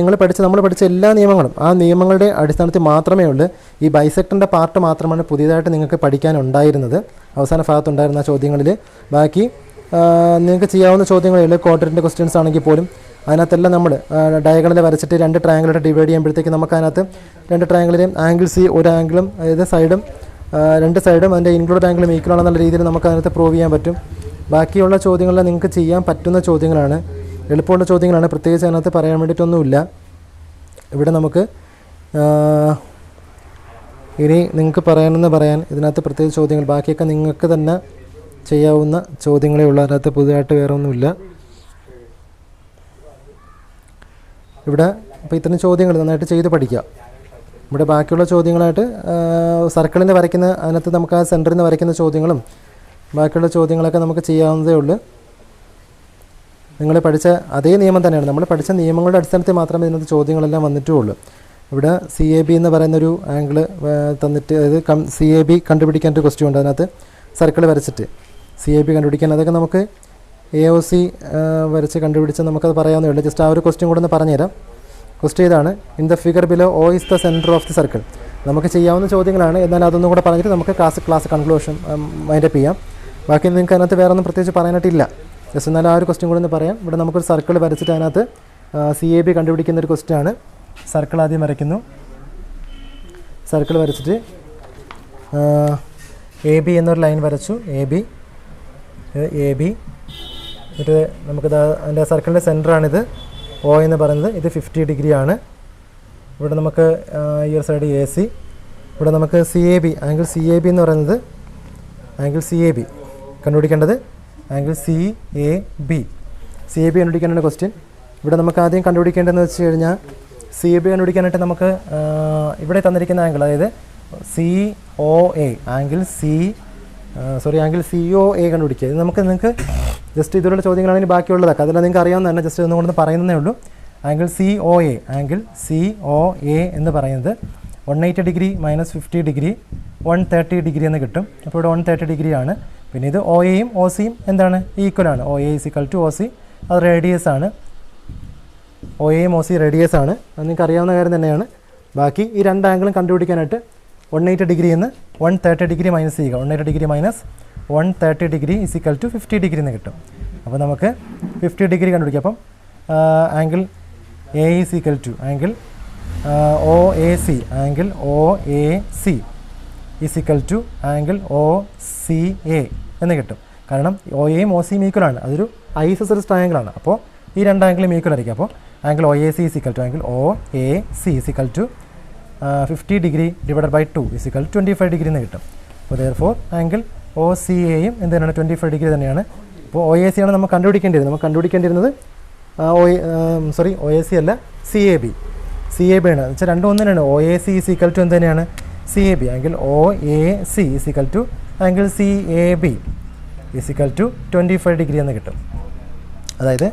നമ്മൾ പഠിച്ച എല്ലാ നിയമങ്ങളും ആ നിയമങ്ങളുടെ അടിസ്ഥാനത്തിൽ മാത്രമേ ഉള്ളൂ. ഈ ബൈസെക്ടറിൻ്റെ പാർട്ട് മാത്രമാണ് പുതിയതായിട്ട് നിങ്ങൾക്ക് പഠിക്കാനുണ്ടായിരുന്നത്, അവസാന ഭാഗത്തുണ്ടായിരുന്ന ചോദ്യങ്ങളിൽ. ബാക്കി നിങ്ങൾക്ക് ചെയ്യാവുന്ന ചോദ്യങ്ങളില്ല. ക്വാഡ്രൻ്റ് ക്വസ്റ്റ്യൻസ് ആണെങ്കിൽ പോലും അതിനകത്തെല്ലാം നമ്മൾ ഡയഗണൽ വരച്ചിട്ട് 2 ട്രയാങ്കിളായിട്ട് ഡിവൈഡ് ചെയ്യുമ്പോഴത്തേക്ക് നമുക്ക് അതിനകത്ത് 2 ട്രയാങ്കിളിലെയും ആംഗിൾ സി ഒരു ആംഗിളും, അതായത് സൈഡും 2 സൈഡും അതിൻ്റെ ഇൻക്ലൂഡ് ആംഗിളും ഈക്വൽ ആണെന്നുള്ള രീതിയിൽ നമുക്ക് അതിനകത്ത് പ്രൂവ് ചെയ്യാൻ പറ്റും. ബാക്കിയുള്ള ചോദ്യങ്ങളെല്ലാം നിങ്ങൾക്ക് ചെയ്യാൻ പറ്റുന്ന ചോദ്യങ്ങളാണ്, എളുപ്പമുള്ള ചോദ്യങ്ങളാണ്. പ്രത്യേകിച്ച് അതിനകത്ത് പറയാൻ വേണ്ടിയിട്ടൊന്നുമില്ല. ഇവിടെ നമുക്ക് ഇനി നിങ്ങൾക്ക് പറയാൻ ഇതിനകത്ത് പ്രത്യേകിച്ച് ചോദ്യങ്ങൾ ബാക്കിയൊക്കെ നിങ്ങൾക്ക് തന്നെ ചെയ്യാവുന്ന ചോദ്യങ്ങളേ ഉള്ളൂ. അതിനകത്ത് പുതുതായിട്ട് വേറെ ഒന്നുമില്ല. ഇവിടെ അപ്പോൾ ഇത്തരം ചോദ്യങ്ങൾ നന്നായിട്ട് ചെയ്ത് പഠിക്കുക. ഇവിടെ ബാക്കിയുള്ള ചോദ്യങ്ങളായിട്ട് സർക്കിളിൻ്റെ വരയ്ക്കുന്ന അതിനകത്ത് നമുക്ക് ആ സെൻറ്ററിൽ നിന്ന് വരയ്ക്കുന്ന ചോദ്യങ്ങളും ബാക്കിയുള്ള ചോദ്യങ്ങളൊക്കെ നമുക്ക് ചെയ്യാവുന്നതേ ഉള്ളൂ. നിങ്ങൾ പഠിച്ച അതേ നിയമം തന്നെയാണ്, നമ്മൾ പഠിച്ച നിയമങ്ങളുടെ അടിസ്ഥാനത്തിൽ മാത്രമേ ഇതിനകത്ത് ചോദ്യങ്ങളെല്ലാം വന്നിട്ടുള്ളൂ. ഇവിടെ CAB എന്ന് പറയുന്നൊരു ആംഗിൾ തന്നിട്ട്, അതായത് CAB കണ്ടുപിടിക്കാനൊരു ക്വസ്റ്റ്യൻ ഉണ്ട്. അതിനകത്ത് സർക്കിൾ വരച്ചിട്ട് CAB കണ്ടുപിടിക്കാൻ, അതൊക്കെ നമുക്ക് AOC വരച്ച് കണ്ടുപിടിച്ച് നമുക്കത് പറയാവുന്നേ ഉള്ളൂ. ജസ്റ്റ് ആ ഒരു ക്വസ്റ്റ്യൻ കൂടെ ഒന്ന് പറഞ്ഞുതരാം. ക്വസ്റ്റ്യൻ ഇതാണ്: in the figure below O is the center of the circle. നമുക്ക് ചെയ്യാവുന്ന ചോദ്യങ്ങളാണ്, എന്നാൽ അതൊന്നും കൂടെ പറഞ്ഞിട്ട് നമുക്ക് ക്ലാസ് കൺക്ലൂഷൻ വൈൻഡപ്പ് ചെയ്യാം. ബാക്കി നിങ്ങൾക്ക് അതിനകത്ത് വേറെ ഒന്നും പ്രത്യേകിച്ച് പറയാനായിട്ടില്ല. ജസ്റ്റ് എന്നാൽ ആ ഒരു ക്വസ്റ്റ്യൻ കൂടെ ഒന്ന് പറയാം. ഇവിടെ നമുക്കൊരു സർക്കിൾ വരച്ചിട്ട് അതിനകത്ത് CAB കണ്ടുപിടിക്കുന്ന ഒരു ക്വസ്റ്റ്യൻ ആണ്. സർക്കിൾ ആദ്യം വരയ്ക്കുന്നു. സർക്കിൾ വരച്ചിട്ട് AB എന്നൊരു ലൈൻ വരച്ചു. AB എന്നിട്ട് നമുക്കിത് അതിൻ്റെ സർക്കിളിൻ്റെ സെൻറ്ററാണിത്. O എന്ന് പറയുന്നത് ഇത് 50 ഡിഗ്രി ആണ്. ഇവിടെ നമുക്ക് ഈ ഒരു സൈഡ് AC. ഇവിടെ നമുക്ക് CAB, ആംഗിൾ CAB എന്ന് പറയുന്നത്, ആംഗിൾ CAB കണ്ടുപിടിക്കേണ്ടത് ആംഗിൾ CAB കണ്ടുപിടിക്കാനാണ് ക്വസ്റ്റ്യൻ. ഇവിടെ നമുക്ക് ആദ്യം കണ്ടുപിടിക്കേണ്ടതെന്ന് വെച്ച് കഴിഞ്ഞാൽ CAB കണ്ടുപിടിക്കാനായിട്ട് നമുക്ക് ഇവിടെ തന്നിരിക്കുന്ന ആംഗിൾ, അതായത് COA, ആംഗിൾ COA കണ്ടുപിടിക്കുക. ഇത് നിങ്ങൾക്ക് ജസ്റ്റ് ഇതിലുള്ള ചോദ്യങ്ങളാണ് ഇനി ബാക്കിയുള്ളതൊക്കെ, അതെല്ലാം നിങ്ങൾക്ക് അറിയാവുന്ന തന്നെ, ജസ്റ്റ് ഒന്നുകൂടെ പറയുന്നതേ ഉള്ളൂ. ആംഗിൾ COA എന്ന് പറയുന്നത് 180 ഡിഗ്രി മൈനസ് 50 ഡിഗ്രി 130 ഡിഗ്രി എന്ന് കിട്ടും. അപ്പോൾ ഇവിടെ 130 ഡിഗ്രി ആണ്. പിന്നെ ഇത് OAയും OCയും എന്താണ്, ഈക്വലാണ്. OA = OC, അത് റേഡിയസ് ആണ്. OAയും OC റേഡിയസ് ആണ്, അത് നിങ്ങൾക്ക് അറിയാവുന്ന കാര്യം തന്നെയാണ്. ബാക്കി ഈ രണ്ട് ആംഗിളും കണ്ടുപിടിക്കാനായിട്ട് 180 ഡിഗ്രി എന്ന് 130 ഡിഗ്രി മൈനസ് ചെയ്യുക. 180 ഡിഗ്രി മൈനസ് 130 ഡിഗ്രി = 50 ഡിഗ്രി എന്ന് കിട്ടും. അപ്പോൾ നമുക്ക് 50 ഡിഗ്രി കണ്ടുപിടിക്കാം. അപ്പം angle A = angle OAC, angle OAC = angle OCA എന്ന് കിട്ടും. കാരണം OAയും OCയും ഈക്വലാണ്, അതൊരു ഐസോസെലസ് ട്രയാങ്കിളാണ്. അപ്പോൾ ഈ രണ്ട് ആംഗിളും ഈക്വൽ ആയിരിക്കും. അപ്പോൾ angle OAC = angle OAC = 50 degree divided by 2 = 25 degree എന്ന് കിട്ടും. അപ്പോൾ therefore ആംഗിൾ OCAയും എന്ത് തന്നെയാണ്, 25 ഡിഗ്രി തന്നെയാണ്. അപ്പോൾ OAC ആണ് നമുക്ക് കണ്ടുപിടിക്കേണ്ടിയിരുന്നത്. നമുക്ക് കണ്ടുപിടിക്കേണ്ടിയിരുന്നത് OAC അല്ല, CAB ആണ്. വെച്ചാൽ രണ്ടും ഒന്ന് തന്നെയാണ്. OAC = എന്ത് തന്നെയാണ്, CAB. Angle OAC = angle CAB = 25 degree എന്ന് കിട്ടും. അതായത്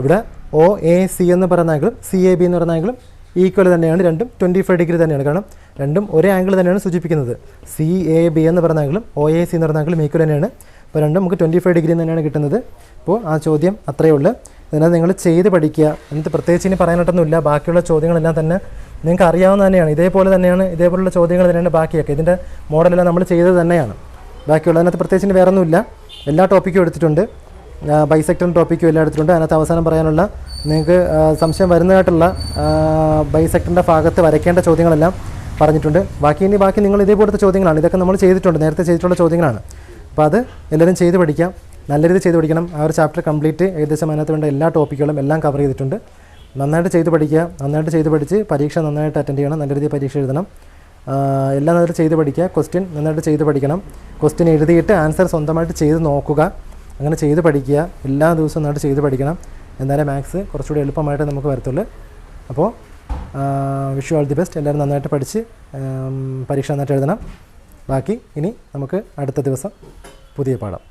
ഇവിടെ OAC എന്ന് പറയുന്ന ആംഗിളും CAB എന്ന് പറയുന്ന ആംഗിളും ഈക്വൽ തന്നെയാണ്, രണ്ടും 25 ഡിഗ്രി തന്നെയാണ്. കാരണം രണ്ടും ഒരേ ആംഗിൾ തന്നെയാണ് സൂചിപ്പിക്കുന്നത്. CAB എന്ന് പറയുന്ന ആംഗിളും OAC എന്ന് പറയുന്ന ആംഗിളും ഈക്വൽ തന്നെയാണ്. അപ്പോൾ രണ്ടും നമുക്ക് 25 ഡിഗ്രി തന്നെയാണ് കിട്ടുന്നത്. അപ്പോൾ ആ ചോദ്യം അത്രയേ ഉള്ളൂ. അതിനകത്ത് നിങ്ങൾ ചെയ്ത് പഠിക്കുക. എന്നിട്ട് പ്രത്യേകിച്ച് ഇനി പറയാനായിട്ടൊന്നുമില്ല. ബാക്കിയുള്ള ചോദ്യങ്ങളെല്ലാം തന്നെ നിങ്ങൾക്ക് അറിയാവുന്ന തന്നെയാണ്. ഇതേപോലുള്ള ചോദ്യങ്ങൾ തന്നെയാണ് ബാക്കിയൊക്കെ. ഇതിൻ്റെ മോഡലെല്ലാം നമ്മൾ ചെയ്തത് തന്നെയാണ്. ബാക്കിയുള്ളതിനകത്ത് പ്രത്യേകിച്ച് വേറെ ഒന്നുമില്ല. എല്ലാ ടോപ്പിക്കും എടുത്തിട്ടുണ്ട്, ബൈസെക്ടറിൻ്റെ ടോപ്പിക്കും എല്ലാം എടുത്തിട്ടുണ്ട്. അതിനകത്ത് അവസാനം പറയാനുള്ള നിങ്ങൾക്ക് സംശയം വരുന്നതായിട്ടുള്ള ബൈസെക്ടറിൻ്റെ ഭാഗത്ത് വരയ്ക്കേണ്ട ചോദ്യങ്ങളെല്ലാം പറഞ്ഞിട്ടുണ്ട്. ബാക്കി നിങ്ങൾ ഇതേപോലത്തെ ചോദ്യങ്ങളാണ്, ഇതൊക്കെ നമ്മൾ ചെയ്തിട്ടുണ്ട്, നേരത്തെ ചെയ്തിട്ടുള്ള ചോദ്യങ്ങളാണ്. അപ്പോൾ അത് എല്ലാവരും ചെയ്ത് പഠിക്കാം, നല്ല രീതിയിൽ ചെയ്ത് പഠിക്കണം. ആ ഒരു ചാപ്റ്റർ കംപ്ലീറ്റ് ഏകദേശം അതിനകത്ത് വേണ്ട എല്ലാ ടോപ്പിക്കുകളും എല്ലാം കവർ ചെയ്തിട്ടുണ്ട്. നന്നായിട്ട് ചെയ്ത് പഠിക്കുക, നന്നായിട്ട് ചെയ്ത് പഠിച്ച് പരീക്ഷ നന്നായിട്ട് അറ്റൻഡ് ചെയ്യണം, നല്ല രീതിയിൽ പരീക്ഷ എഴുതണം. എല്ലാം നന്നായിട്ട് ചെയ്ത് പഠിക്കുക. ക്വസ്റ്റ്യൻ നന്നായിട്ട് ചെയ്ത് പഠിക്കണം. ക്വസ്റ്റ്യൻ എഴുതിയിട്ട് ആൻസർ സ്വന്തമായിട്ട് ചെയ്ത് നോക്കുക. അങ്ങനെ ചെയ്ത് പഠിക്കുക. എല്ലാ ദിവസവും നന്നായിട്ട് ചെയ്ത് പഠിക്കണം. എന്നാലേ മാത്സ് കുറച്ചുകൂടി എളുപ്പമായിട്ട് നമുക്ക് വരത്തുള്ളൂ. അപ്പോൾ wish you all the best. എല്ലാവരും നന്നായിട്ട് പഠിച്ച് പരീക്ഷ നന്നായിട്ട് എഴുതണം. ബാക്കി ഇനി നമുക്ക് അടുത്ത ദിവസം പുതിയ പാഠം.